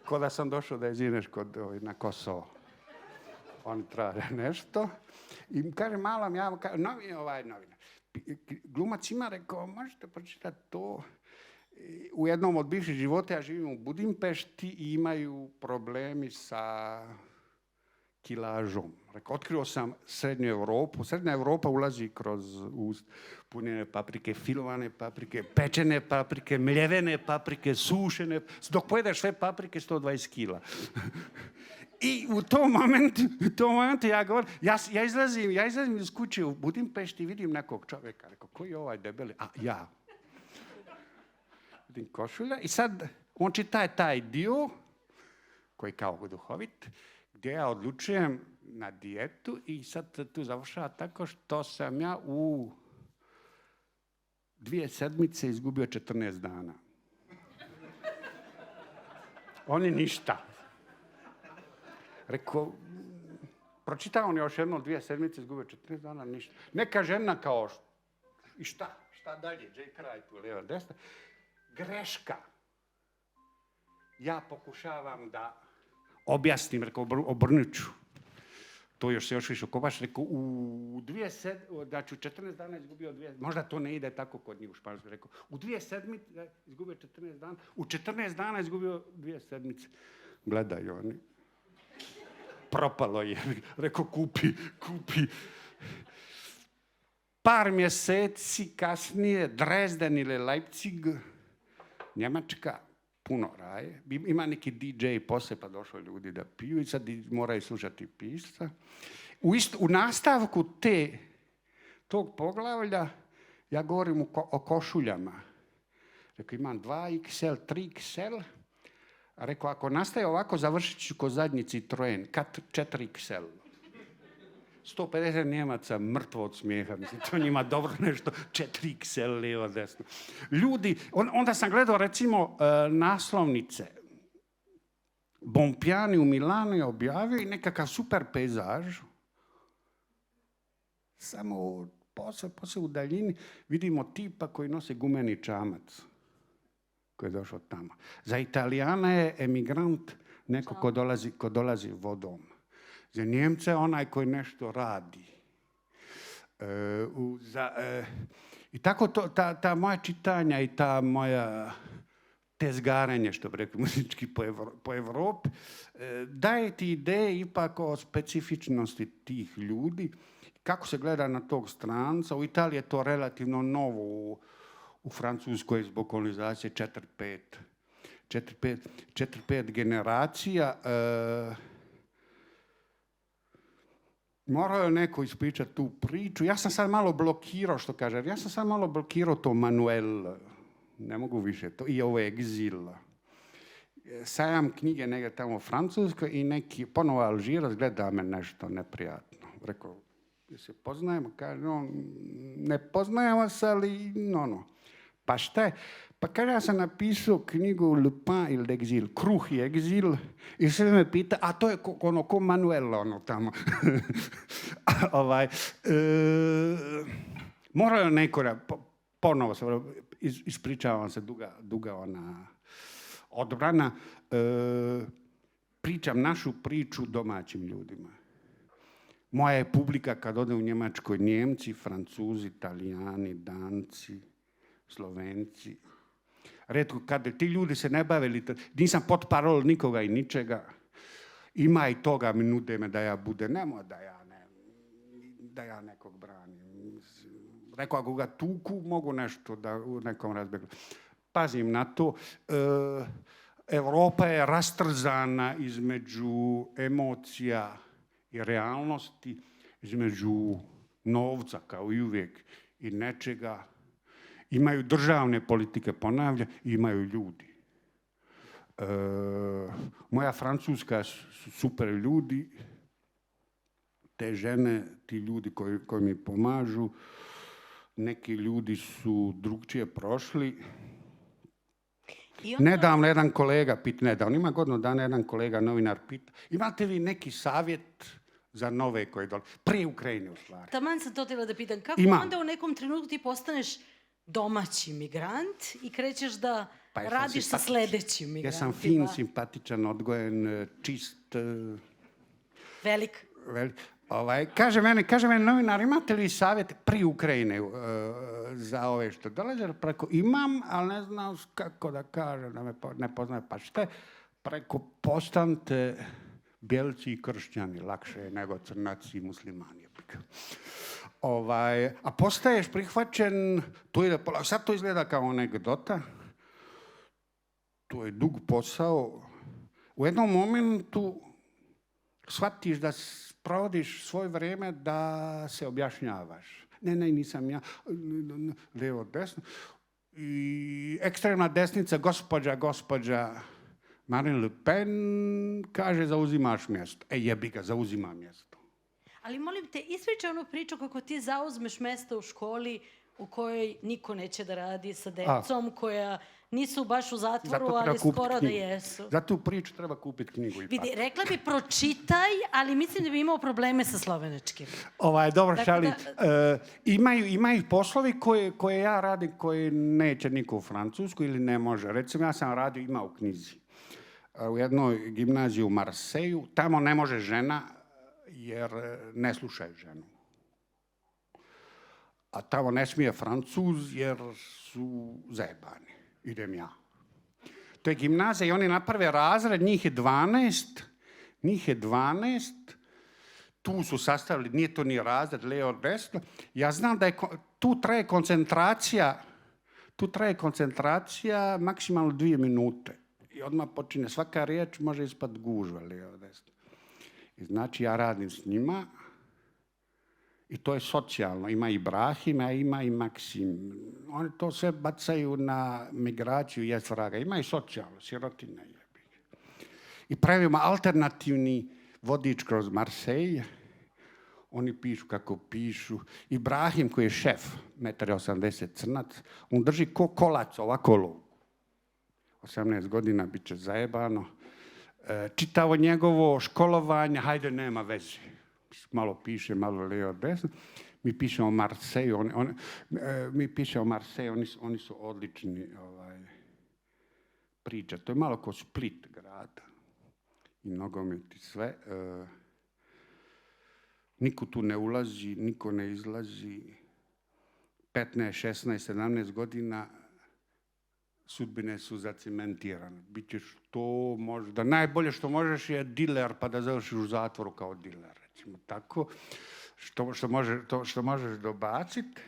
ko da sam došao da je zineš na Kosovo. Oni traže nešto. I kaže malom, novina. Glumac ima rekao, možete pročitati to. U jednom od bivših života ja živim u Budimpešti i imaju problemi sa kilažom. Otkrio sam Srednju Europu. Srednja Europa ulazi kroz punjene paprike, filovane paprike, pečene paprike, mljevene paprike, sušene. Dok pojedeš sve paprike, 120 kila. I u tom momentu ja govorim, ja izlazim iz kuće u Budimpešti i vidim nekog čovjeka. Rekao, koji je ovaj debeli? A ja. Vidim košulja i sad on čita taj dio koji je kao duhovit, gdje ja odlučujem na dijetu i sad tu završava tako što sam ja u 2 sedmice izgubio 14 dana. Oni ništa. Rekao, pročitao on još jedno 2 sedmice, izgubio 14 dana, ništa. Neka žena kao, i šta dalje, J. Kraj tu, lijeva, desna. Greška. Ja pokušavam da objasnim, rekao, obrnut ću. To još više kopaš, rekao, znači u 14 dana izgubio 2, možda to ne ide tako kod njih u Španjolskoj, rekao, u 2 sedmice izgubio 14 dana, u 14 dana izgubio 2 sedmice. Gledaju oni. Propalo je. Rekao, kupi. Par mjeseci kasnije, Dresden ili Leipzig, Njemačka, puno raje. Ima neki DJ poslije, pa došli ljudi da piju i sad moraju slušati pisca. U nastavku tog poglavlja ja govorim o košuljama. Rekao, imam 2XL, 3XL. Rekao, ako nastaje ovako, završit ću ko zadnji Citroen, 4XL. 150 Njemaca mrtvo od smijeha, mislim, to njima dobro nešto, 4XL, lijevo, desno. Ljudi, onda sam gledao recimo naslovnice. Bompiani u Milanu je objavio i nekakav super pejzaž. Samo posle u daljini vidimo tipa koji nose gumeni čamac koji je došao tamo. Za Italijana je emigrant neko ko dolazi vodom. Za Njemce onaj koji nešto radi. I tako ta moja čitanja i ta moja tezgarenje, što bi rekli muzički po Evropi, daje ti ideje ipak o specifičnosti tih ljudi, kako se gleda na tog stranca. U Italiji je to relativno novo, u Francuskoj zbog kolonizacije 4-5 generacija. Morao je neko ispričati tu priču. Ja sam sad malo blokirao, što kaže, ja sam sad malo blokirao to Manuel, ne mogu više, to i ovo Egzil. Sajam knjige negdje tamo u Francuskoj i neki ponovo Alžirac gleda me nešto neprijatno. Rekao, se poznajemo? Kaže, ne poznajemo se, ali Pa šta je? Pa kaže, ja sam napisao knjigu Le Pain il Exil, Kruh i Egzil, i sve me pita, a to je ko Manuel, tamo. Morao je neko, ponovo se, ispričavam se, duga ona odbrana, pričam našu priču domaćim ljudima. Moja je publika kad ode u Njemačkoj, Njemci, Francuzi, Italijani, Danci, Slovenci. Retko, kad ti ljudi se ne bave, nisam potparol nikoga i ničega, ima i toga, mi nude me da ja bude, nemoj da ja nekog branim. Rekao, ako ga tuku, mogu nešto da u nekom razbjegu. Pazim na to. Evropa je rastrzana između emocija i realnosti, između novca, kao i uvijek, i nečega. Imaju državne politike, ponavlja, i imaju ljudi. Moja Francuska su super ljudi, te žene, ti ljudi koji mi pomažu, neki ljudi su drugčije prošli. Nedavno jedan kolega ima godinu dana jedan kolega, novinar, pita, imate li neki savjet za nove koji dolaze? Prije Ukrajine, u stvari. Taman sam to htjela da pitam. Kako onda u nekom trenutku ti postaneš domaći migrant i krećeš da radiš sa sljedećim migrantima? Ja sam fin, simpatičan, odgojen, čist. Velik. Kaže meni novinar, imate li savjet prije Ukrajine za ove što dolaze? Preko imam, ali ne znam kako da kažem, da me ne poznaje. Pa šta je? Preko postanite bjelci i kršćani, lakše je nego crnaci i muslimani. A postaješ prihvaćen, sad to izgleda kao anegdota, to je dug posao. U jednom momentu shvatiš da provodiš svoje vrijeme da se objašnjavaš. Ne, nisam ja, lijevo, desno. I ekstremna desnica, gospođa Marine Le Pen kaže zauzimaš mjesto. Jebi ga, zauzima mjesto. Ali molim te, ispričaj onu priču kako ti zauzmeš mjesto u školi u kojoj niko neće da radi sa decom, koja nisu baš u zatvoru, ali skoro da jesu. Za tu priču treba kupiti knjigu. Vidi, rekla bi pročitaj, ali mislim da bi imao probleme sa slovenačkim. Dobro, šalim. Imaju poslovi koje ja radim, koje neće niko u Francusku ili ne može. Recimo, ja sam radio, ima u knjizi, u jednoj gimnaziji u Marseju. Tamo ne može žena, jer ne slušaju ženu. A tamo ne smije Francuz, jer su zajebani. Idem ja. To je gimnazija i oni naprave razred, njih je 12. Tu su sastavili, nije to ni razred, lijevo, desno. Ja znam da tu traje koncentracija maksimalno 2 minute. I odmah počinje, svaka riječ može ispad gužva, lijevo, desno. I znači ja radim s njima i to je socijalno. Ima Ibrahim, a ima i Maksim. Oni to sve bacaju na migraciju, jest vraga. Ima i socijalno, sirotina je. I pravimo alternativni vodič kroz Marseille. Oni pišu kako pišu. Ibrahim koji je šef, 1,80 m, crnac, on drži ko kolac, ovako lovu. 18 godina bit će zajebano. Čitavo njegovo školovanje, hajde, nema veze. Malo piše, malo lijevo, desno. Mi pišemo Marseille, oni su odlični priča. To je malo kao Split grad. I nogomet i sve. Niko tu ne ulazi, niko ne izlazi. 15, 16, 17 godina sudbine su zacementirane. Bićeš to možda. Najbolje što možeš je diler, pa da završiš u zatvoru kao diler. Recimo tako. Što možeš dobaciti.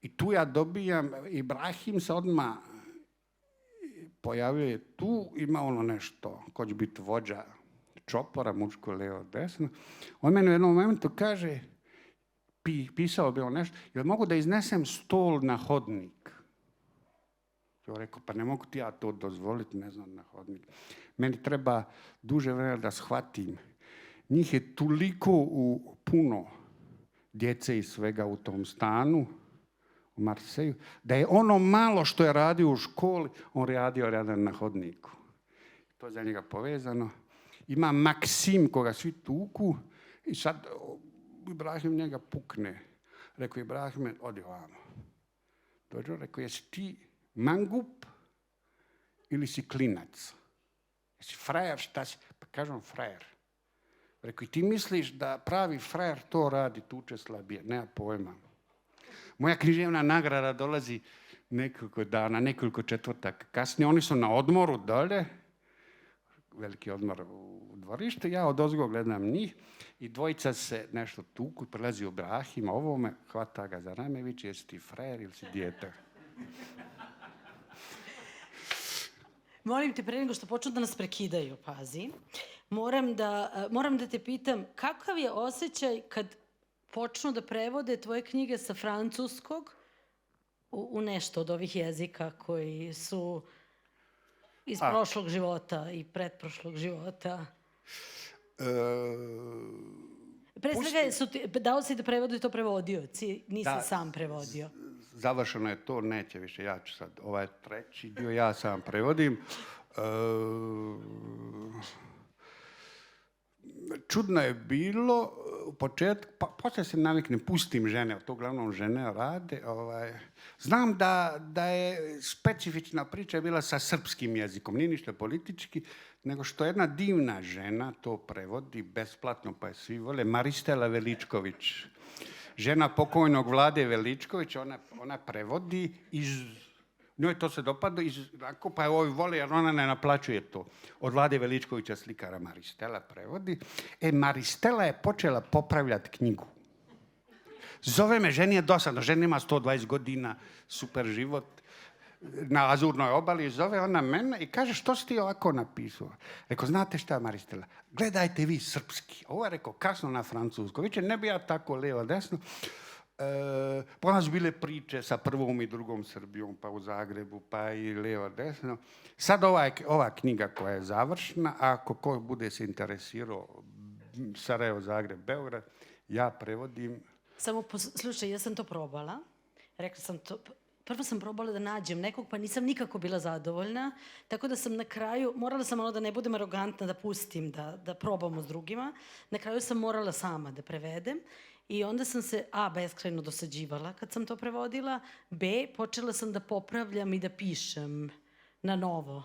I tu ja dobijam, Ibrahim se odmah pojavljuje tu, ima ono nešto, ko će biti vođa čopora, muško, lijevo, desno. On meni u jednom momentu kaže, pisao bi on nešto, jel mogu da iznesem stol na hodnik? Ja rekao, pa ne mogu ti ja to dozvoliti, ne znam, na hodnik. Meni treba duže vremena da shvatim. Njih je toliko puno djece i svega u tom stanu, u Marseju, da je ono malo što je radio u školi, on radio na hodniku. To je za njega povezano. Ima Maksim koga svi tuku i sad Ibrahim njega pukne. Rekao, Ibrahime, odi ovamo. Dođe, rekao, jesi ti mangup ili si klinac? Jesi frajer, šta si? Pa kažem, frajer. Rekao, i ti misliš da pravi frajer to radi, tuče slabije? Nema pojma. Moja književna nagrada dolazi nekoliko dana, nekoliko četvrtaka kasnije. Oni su na odmoru dolje, veliki odmor u dvorištu. Ja odozgo gledam njih i dvojica se nešto tuku, prelazi Ibrahima, ovome, hvata ga za rame, viče, jesi ti frajer ili si dijete? Molim te, pre nego što počnu da nas prekidaju, pazi, moram da te pitam, kakav je osjećaj kad počnu da prevode tvoje knjige sa francuskog u nešto od ovih jezika koji su iz prošlog života i pretprošlog života? Pre svega, dao si da prevodu i to prevodioci, nisi sam prevodio. Završeno je to, neće više, ja ću sad, ovaj treći dio, ja sam prevodim. Čudno je bilo u početku, poslije se naviknem, pustim žene, to uglavnom žene rade. Znam da je specifična priča bila sa srpskim jezikom, nije ništa politički, nego što jedna divna žena to prevodi besplatno, pa je svi vole, Maristela Veličković. Žena pokojnog Vlade Veličković, ona prevodi njoj to se dopada, pa je ovi vole jer ona ne naplaćuje to. Od Vlade Veličkovića slikara Maristela prevodi. Maristela je počela popravljati knjigu. Zove me, ženi je dosadno, žena ima 120 godina, super život, na Azurnoj obali, zove ona mene i kaže, što si ti ovako napisao? Rekao, znate šta, Maristela, gledajte vi srpski. Ovo je rekao, kasno na francusko. Viće, ne bi ja tako lijevo desno. Pa onda su bile priče sa prvom i drugom Srbijom, pa u Zagrebu, pa i lijevo desno. Sad ova knjiga koja je završena, ako ko bude se interesirao, Sarajevo, Zagreb, Beograd, ja prevodim. Samo slušaj, ja sam to probala. Rekla sam to, prvo sam probala da nađem nekog, pa nisam nikako bila zadovoljna. Tako da sam na kraju, morala sam malo da ne budem arogantna, da pustim, da probamo s drugima. Na kraju sam morala sama da prevedem. I onda sam se, beskrajno dosađivala kad sam to prevodila. Počela sam da popravljam i da pišem na novo.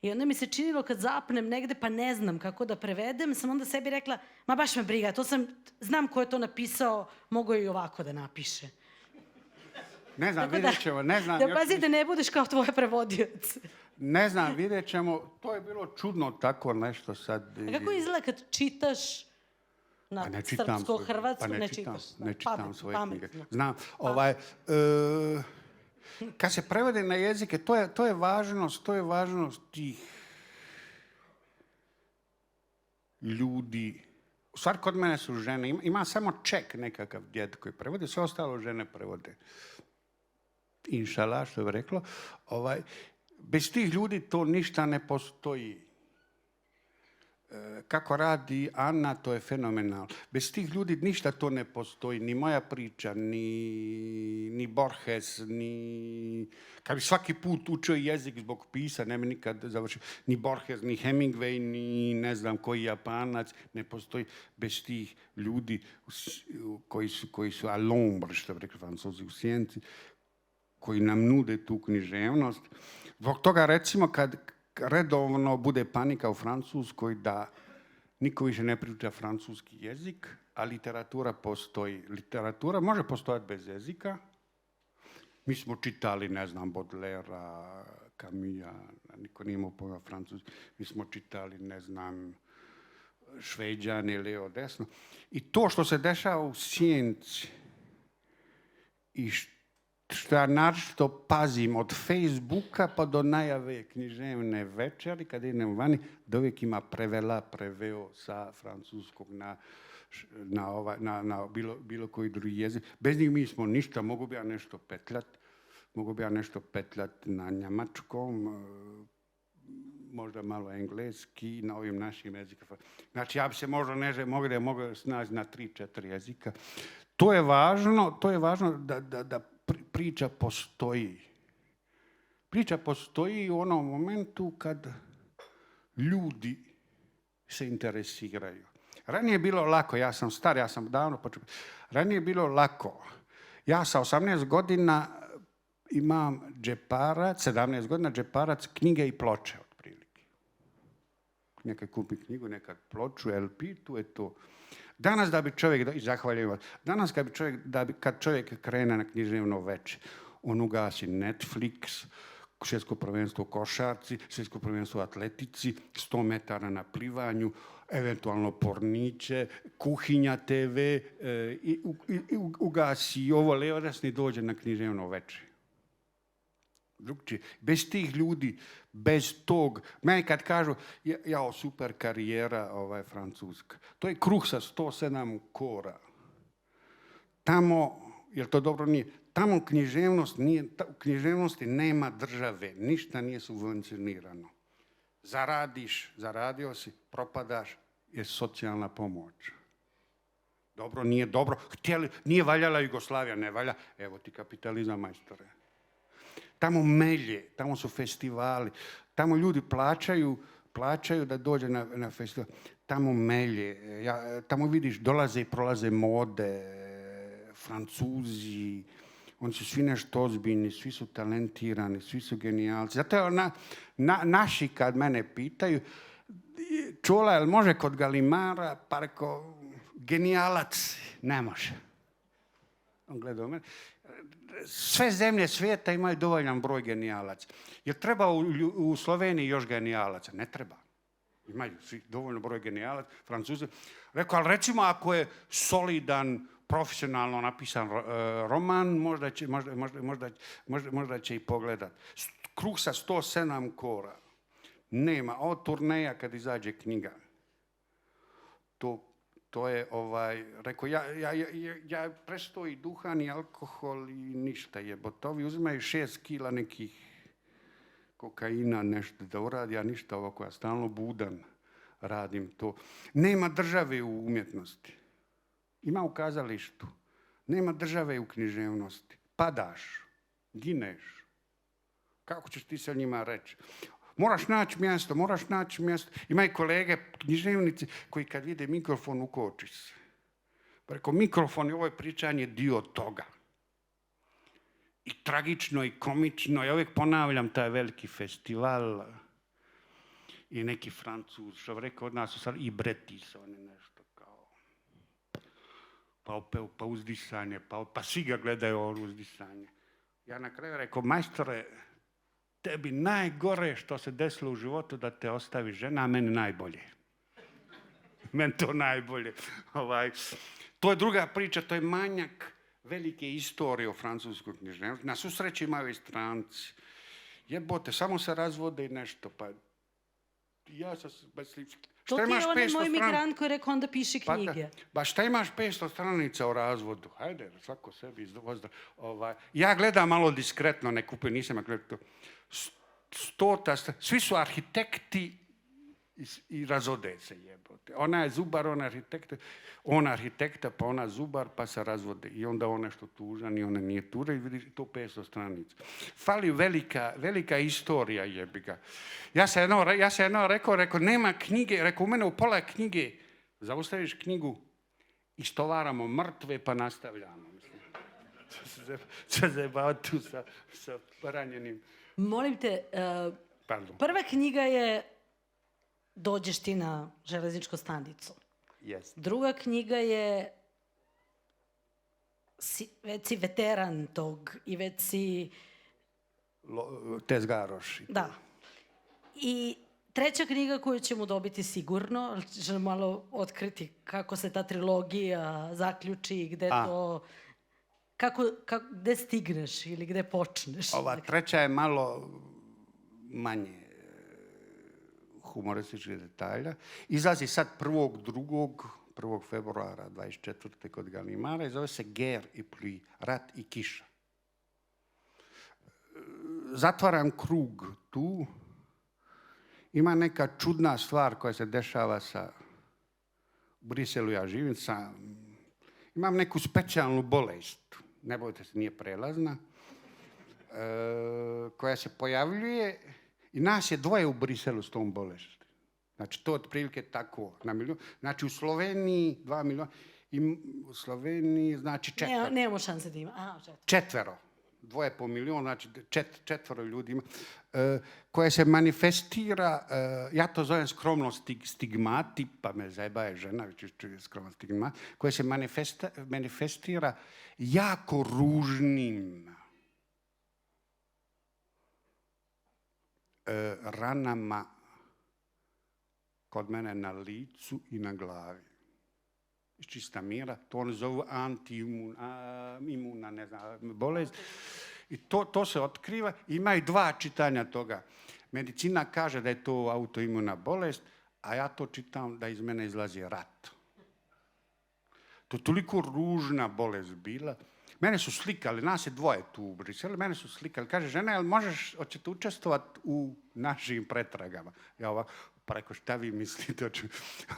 I onda mi se činilo kad zapnem negde pa ne znam kako da prevedem, sam onda sebi rekla, ma baš me briga, znam ko je to napisao, mogu i ovako da napiše. Ne znam, vidjet ćemo, ne znam. Da pazite, ne budeš kao tvoja prevodioca. Ne znam, vidjet ćemo. To je bilo čudno tako nešto sad. A kako izgleda kad čitaš na srpsko-hrvatsko? Ne čitam Pametno, svoje knjige. pametno. Znam, kad se prevode na jezike, to je važnost tih ljudi. U stvari, kod mene su žene. Ima samo Ček nekakav djed koji prevode, sve ostalo žene prevode. Inšala, što bi reklo. Bez tih ljudi to ništa ne postoji. Kako radi Ana, to je fenomenalno. Bez tih ljudi ništa to ne postoji. Ni moja priča, ni Borges, ni... Kad bi svaki put učio jezik zbog pisa, ne bi nikad završio. Ni Borges, ni Hemingway, ni ne znam koji Japanac, ne postoji bez tih ljudi koji su à l'ombre, što bi rekli Francuzi, u sjenci, koji nam nude tu književnost. Zbog toga, recimo, kad redovno bude panika u Francuskoj da niko više ne priča francuski jezik, a literatura postoji. Literatura može postojati bez jezika. Mi smo čitali, ne znam, Baudelairea, Camusa, niko nije imao pojma francuski. Mi smo čitali, ne znam, Šveđane, Leo Desno. I to što se dešava u sjenci i što ja naročito pazim od Facebooka pa do najave književne večeri, kad idem vani, da uvijek ima preveo sa francuskog na bilo koji drugi jezik. Bez njih mi smo ništa, mogu bi ja nešto petljat na njemačkom, možda malo engleski, na ovim našim jezikama. Znači, ja bi se možda mogao snaći na 3-4 jezika. To je važno da priča postoji. Priča postoji u onom momentu kad ljudi se interesiraju. Ranije je bilo lako, ja sam star, ja sam davno počeo. Ranije je bilo lako. Ja sa 18 godina imam džeparac, 17 godina džeparac, knjige i ploče otprilike. Nekad kupi knjigu, nekad ploču, LP, tu je to. Danas da bi čovjek, zahvaljujem vas, danas kad čovjek krene na književno veče, on ugasi Netflix, svjetsko prvenstvo u košarci, svjetsko prvenstvo u atletici, 100 metara na plivanju, eventualno porniće, kuhinja TV, i ugasi ovo levo desno i dođe na književno veče. Drugčije. Bez tih ljudi, bez tog, meni kad kažu, jao, super karijera francuska, to je kruh sa 107 kora. Tamo, jer to dobro nije, tamo u književnosti nema države, ništa nije subvencionirano. Zaradio si, propadaš, je socijalna pomoć. Dobro, nije dobro, nije valjala Jugoslavija, ne valja, evo ti kapitalizam, majstore. Tamo melje, tamo su festivali, tamo ljudi plaćaju da dođe na festival. Tamo melje, tamo vidiš, dolaze i prolaze mode, Francuzi, oni su svi nešto ozbiljni, svi su talentirani, svi su genijalci. Zato naši kad mene pitaju, Čola, jel može kod Galimara, pa reko, genijalac, ne može. On gleda u mene. Sve zemlje svijeta imaju dovoljan broj genijalaca. Jel treba u Sloveniji još genijalaca? Ne treba. Imaju svi dovoljno broj genijalaca, Francuzi. Rekao, ali recimo ako je solidan, profesionalno napisan roman, možda će i pogledat. Kruh sa 107 kora. Nema. Od turneja kad izađe knjiga. To je, rekao, ja prestao i duhan i alkohol i ništa jebotovi. Uzimaju 6 kila nekih kokaina, nešto da uradi, a ništa ovako, ja stalno budan radim to. Nema države u umjetnosti. Ima u kazalištu. Nema države u književnosti. Padaš, gineš. Kako ćeš ti se njima reći? Moraš naći mjesto. Imaju kolege, književnici, koji kad vide mikrofon ukoči se. Preko mikrofon i ovo je pričanje dio toga. I tragično i komično. Ja uvijek ponavljam taj veliki festival i neki Francuz, što rekao od nas, i Bretis, oni nešto kao. Pa uzdisanje, pa svi ga gledaju ovo uzdisanje. Ja na kraju rekao, majstore, tebi najgore što se desilo u životu da te ostavi žena, a meni najbolje. Meni to najbolje. To je druga priča, to je manjak velike istorije o francuskom književnosti. Na susreći imaju i stranci. Jebote, samo se razvode i nešto, pa ja sam mislim... To ti je onaj moj migrant koji rekao onda piši knjige. Ba šta imaš 500 stranica o razvodu? Hajde, svako sebi izdvozda. Ja gledam malo diskretno, ne kupim, nisam gledao. Svi su arhitekti i razvode se, jebote. Ona je zubar, on arhitekta, pa ona zubar, pa se razvode. I onda on nešto tužan i ona nije tužan i vidiš to 500 stranica. Fali velika istorija, jebi ga. Ja sam jedno rekao, nema knjige, rekao, u mene u pola knjige, zaustaviš knjigu, istovaramo mrtve pa nastavljamo. Će se baviti tu sa ranjenim. Molim te, prva knjiga je Dođeš ti na železničku stanicu. Yes. Druga knjiga je već si veteran tog i već si... Tezgaroš. Da. I treća knjiga koju ćemo dobiti sigurno, želim malo otkriti kako se ta trilogija zaključi, gde to... Gde stigneš ili gde počneš? Ova treća je malo manje humorističkih detalja. Izlazi sad 1. februara 24. kod Gallimara i zove se Guerre et pluie, rat i kiša. Zatvaram krug tu. Ima neka čudna stvar koja se dešava u Briselu, ja živim imam neku specijalnu bolest, ne bojte se, nije prelazna, koja se pojavljuje i nas je 2 u Briselu s tom bolešću. Znači, to je otprilike tako na milion. Znači, u Sloveniji 2 miliona i u Sloveniji, znači 4. Nemamo šanse da ima. 4. 2 po milion, znači 4 ljudi ima, koja se manifestira, ja to zovem skromno stigmati, pa me zajebaje žena, skromno stigmati, koja se manifestira jako ružnim ranama kod mene na licu i na glavi. Iz čista mira, to oni zovu anti-imuna, ne znam, bolest. I to se otkriva. Ima i 2 čitanja toga. Medicina kaže da je to autoimuna bolest, a ja to čitam da iz mene izlazi rat. To je toliko ružna bolest bila. Mene su slikali, nas je 2 tu u Briselu, mene su slikali. Kaže, žena, jel hoćete učestvovati u našim pretragama? Ja ovako, pa rekao, šta vi mislite?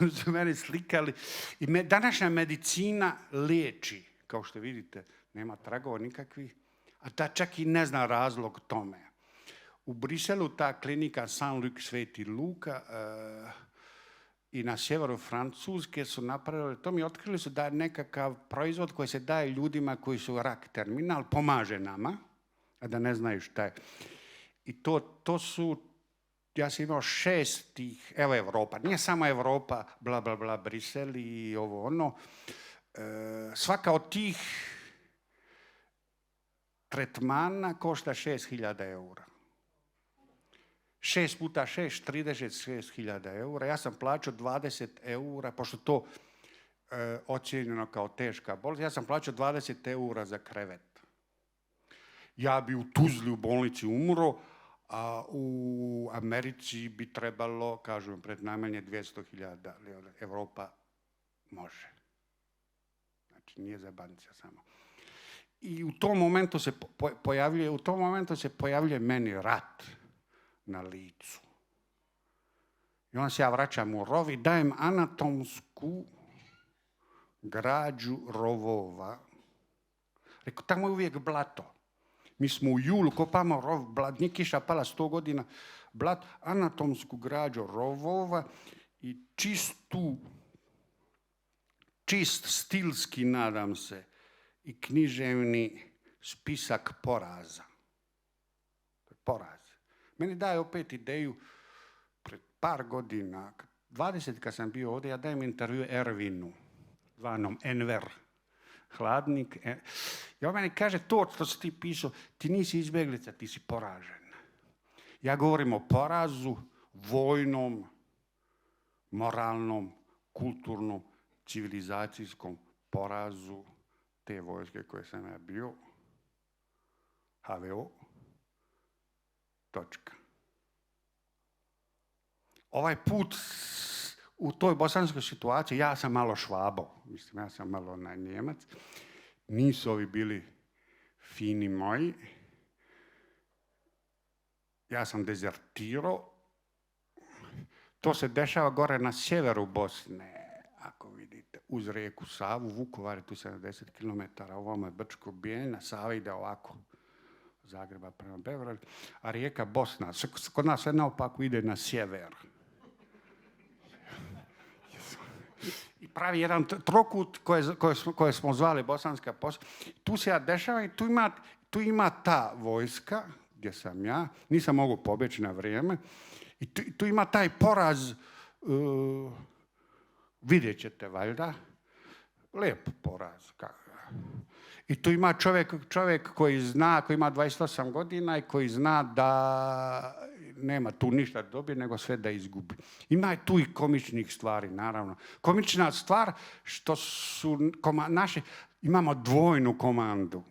Oni su mene slikali. I današnja medicina liječi, kao što vidite, nema tragova nikakvih, a ta čak i ne zna razlog tome. U Briselu ta klinika Saint-Luc Sveti Luka i na sjeveru Francuske su napravili, to mi otkrili su da je nekakav proizvod koji se daje ljudima koji su rak terminal, pomaže nama, a da ne znaju šta je. I to su, ja sam imao 6 tih, evo Evropa, nije samo Evropa, bla, bla, bla, Brisel i ovo ono. Svaka od tih tretmana košta 6.000 eura. 6 puta 6, 36.000 eura. Ja sam plaćao 20 eura, pošto to ocijenjeno kao teška bolest, ja sam plaćao 20 eura za krevet. Ja bi u Tuzli u bolnici umro, a u Americi bi trebalo, kažem, pred najmanje 200.000. Evropa može. Znači, nije zabancija samo. I u tom momentu se pojavljuje meni rat na licu. I onda se ja vraćam u rov i dajem anatomsku građu rovova. Rekao, tamo je uvijek blato. Mi smo u julu, kopamo rov, blat, nije kiša pala 100 godina, blat, anatomsku građu rovova i čist stilski, nadam se, i književni spisak poraza. Poraz. Meni daje opet ideju, pred par godina, 20 kad sam bio ovdje, ja dajem intervju Ervinu, zvanom Enver, hladnik. I on meni kaže, to što si ti pisao, ti nisi izbjeglica, ti si poražen. Ja govorim o porazu, vojnom, moralnom, kulturnom, civilizacijskom porazu te vojske koje sam ja bio. HVO. Točka. Ovaj put u toj bosanskoj situaciji, ja sam malo Švabo, mislim, ja sam malo Njemac, nisu ovi bili fini moji. Ja sam dezertirao. To se dešava gore na sjeveru Bosne, ako vidite, uz rijeku Savu, Vukovar je tu 70 km, ovamo je Brčko Bijeljina, Sava ide ovako, Zagreba prema Beogradu, a rijeka Bosna, kod nas sve naopako ide na sjever. I pravi jedan trokut koje smo zvali Bosanska Posavina. Tu se ja dešava i tu ima ta vojska, gdje sam ja, nisam mogao pobjeći na vrijeme, i tu ima taj poraz, vidjet ćete valjda, lijep poraz. I tu ima čovjek koji zna, koji ima 28 godina i koji zna da nema tu ništa da dobije, nego sve da izgubi. Ima tu i komičnih stvari, naravno. Komična stvar što su imamo dvojnu komandu.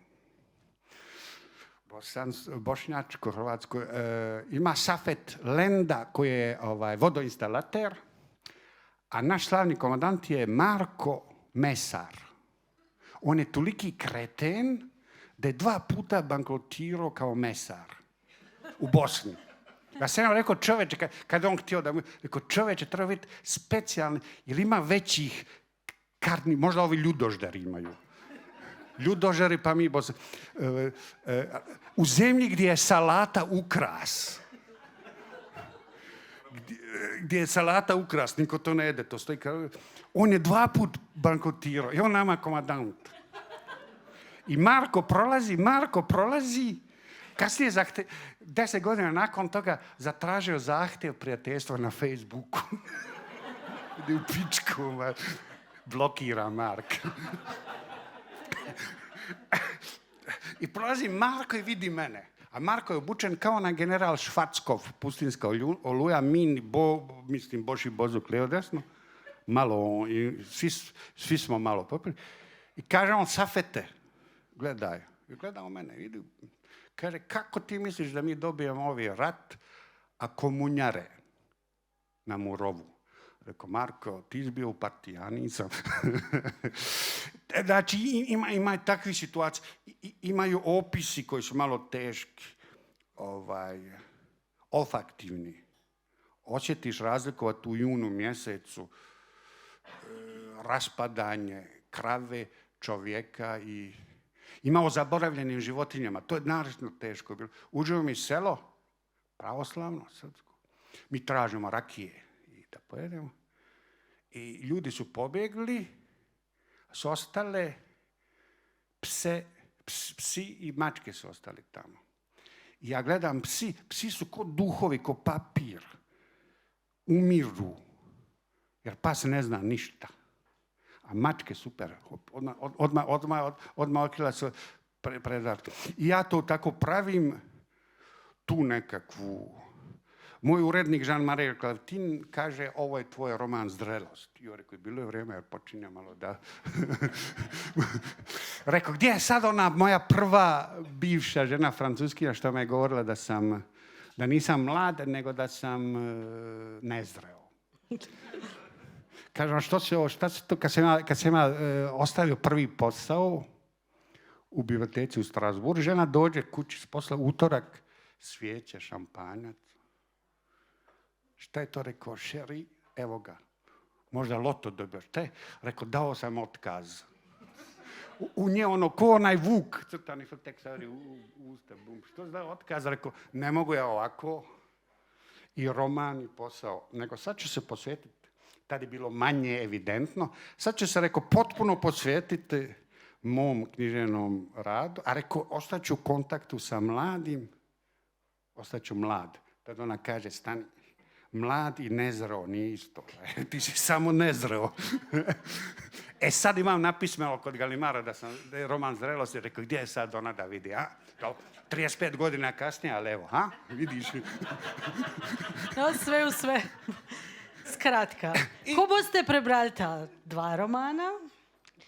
Bošnjačko, hrvatsko. Ima Safet Lenda koji je vodoinstalater, a naš slavni komandant je Marko Mesar. On je toliki kreten da je 2 puta bankrotirao kao mesar u Bosni. Ja sam rekao čoveče, kad on htio da mu... Rekao čoveče, treba biti specijalni, jer ima većih kartni, možda ovi ljudoždari imaju. Ljudoždari pa mi u zemlji gdje je salata ukras. Gdje je salata ukras, niko to ne jede, to stoji kao... On je 2 put bankrotirao i on nama komandant. I Marko prolazi, kasnije 10 godina nakon toga zatražio zahtjev prijateljstva na Facebooku. Ide u pičku, blokira Mark. I prolazi Marko i vidi mene. A Marko je obučen kao na general Švackov, pustinska oluja, mislim Boši Bozuk lijevo desno. Malo, svi smo malo popili. I kaže on, Safete, gledaj. I gleda u mene, vidi. Kaže, kako ti misliš da mi dobijemo ovaj rat, a komunjare nam u rovu? Rekao, Marko, ti si bio u partiji, ja nisam. Znači, ima takvi situacije. Imaju opisi koji su malo teški, olfaktivni. Osjetiš razlikovati u junu mjesecu raspadanje krave, čovjeka i ima o zaboravljenim životinjama. To je naravno teško bilo. Uđemo mi selo, pravoslavno, srpsko. Mi tražimo rakije i da pojedemo. I ljudi su pobjegli, su ostale psi i mačke su ostali tamo. I ja gledam psi su ko duhovi, ko papir. Umiru, jer pas ne zna ništa. A mačke super, odmah okrila su predatke. I ja to tako pravim, tu nekakvu... Moj urednik Jean-Marie Clavtin kaže, ovo je tvoj roman Zrelost. I on rekao, bilo je vrijeme, jer počinja malo da... Rekao, gdje je sad ona moja prva bivša žena Francuskinja što me je govorila da nisam mlad, nego da sam nezreo. Kažem, šta se to, kad sam ja ostavio prvi posao u biblioteci u Strasbourgu, žena dođe kući s posla, utorak, svijeće, šampanjac. Šta je to? Rekao, Šeri, evo ga, možda loto dobio. Šta je? Rekao, dao sam otkaz. U nje ono, ko onaj vuk, crtani tek stvari u usta, bum. Što da otkaz? Rekao, ne mogu ja ovako, i roman, i posao, nego sad ću se posvetiti. Tad je bilo manje evidentno. Sad ću se, rekao, potpuno posvetiti mom književnom radu, a rekao, ostaću u kontaktu sa mladim, ostaću mlad. Tad ona kaže, stani, mlad i nezreo nije isto. Ti si samo nezreo. Sad imam napismeno kod Galimara da je roman Zrelosti, rekao, gdje je sad ona da vidi, a? Dobro, 35 godina kasnije, ali evo, ha? Vidiš? No, sve u sve. Skratka, ko boste prebrali ta dva romana,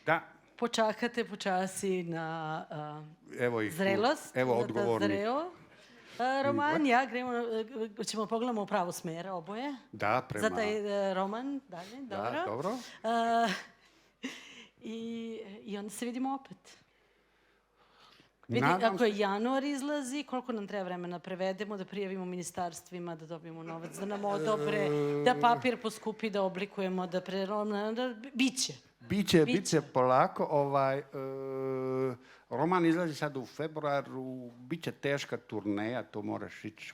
Da, počakate počasi na evo ih. zrelost, Evo na ta odgovorni. zreo roman. Ja, ćemo pogledamo u pravo smjera oboje. Da, prema... Za taj roman, dalje, dobro. Da, dobro. I onda se vidimo opet. Vidi, Nadam ako je januar izlazi, koliko nam treba vremena prevedemo, da prijavimo ministarstvima, da dobijemo novac, da nam odobre, da papir poskupi, da oblikujemo, da biće. Biće polako. Roman izlazi sad u februaru, biće teška turneja, to moraš ići.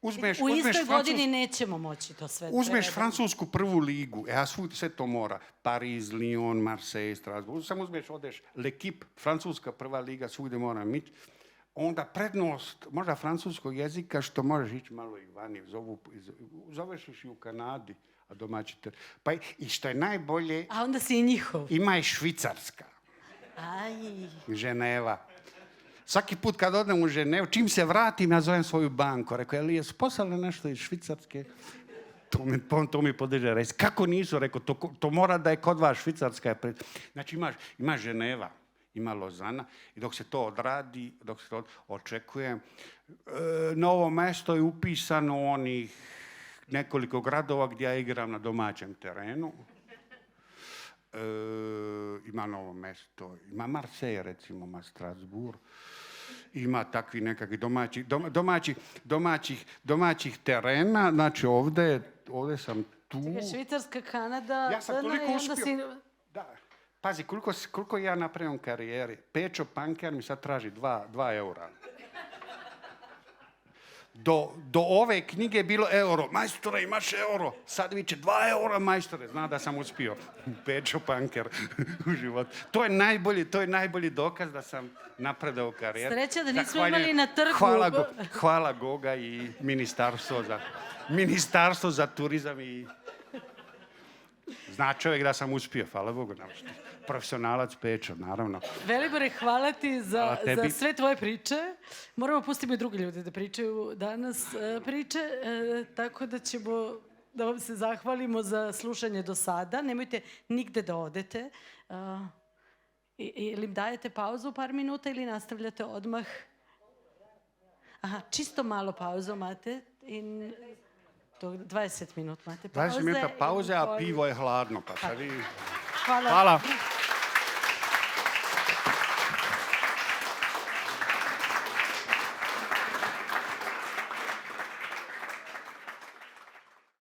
U istoj godini nećemo moći to sve. Uzmeš francusku prvu ligu, a svud sve to mora. Pariz, Lyon, Marseille, Strasbourg. Samo uzmeš, odeš, L'Equipe, francuska prva liga, svugdje moram ići. Onda prednost, možda francuskog jezika, što možeš ići malo i vani. Zoveš ih i u Kanadi, a domaći te... Pa i što je najbolje... A onda si i njihov. Ima i Švicarska. Aj. Ženeva. Svaki put kad odem u Ženevu, čim se vratim, ja zovem svoju banku. Rekao, je li je poslali nešto iz Švicarske? To mi podiže reći. Kako nisu? Rekao, to mora da je kod vas Švicarska. Znači ima Ženeva, ima Lozana i dok se to odradi, dok se to očekuje, na ovo mesto je upisano onih nekoliko gradova gdje ja igram na domaćem terenu. Ima Novo mesto, ima Marseille, recimo, ima Strasbourg, ima takvi nekakvi domaćih terena, znači ovdje sam tu. Švicarska, Kanada, ja sam toliko uspio. si... Da. Pazi, koliko ja napravim karijeri. Pečo Panker mi sad traži 2 eura. Do ove knjige je bilo euro. Majstore, imaš euro. Sad viče 2 eura, majstore. Zna da sam uspio. Pečo Panker u životu. To je najbolji dokaz da sam napredao u karijeri. Sreća da nismo imali na trgu. Hvala Goga i Ministarstvo za turizam i... Zna čovjek da sam uspio, hvala Bogu. Profesionalac Pečo, naravno. Velibore, hvala ti za sve tvoje priče. Moramo pustiti i drugi ljudi da pričaju danas priče, tako da ćemo da vam se zahvalimo za slušanje do sada. Nemojte nigde da odete. Ili im dajete pauzu par minuta ili nastavljate odmah? Aha, čisto malo pauzu imate. 20 minut imate pauze. 20 minuta pauze, a pivo je hladno. Pa Hvala.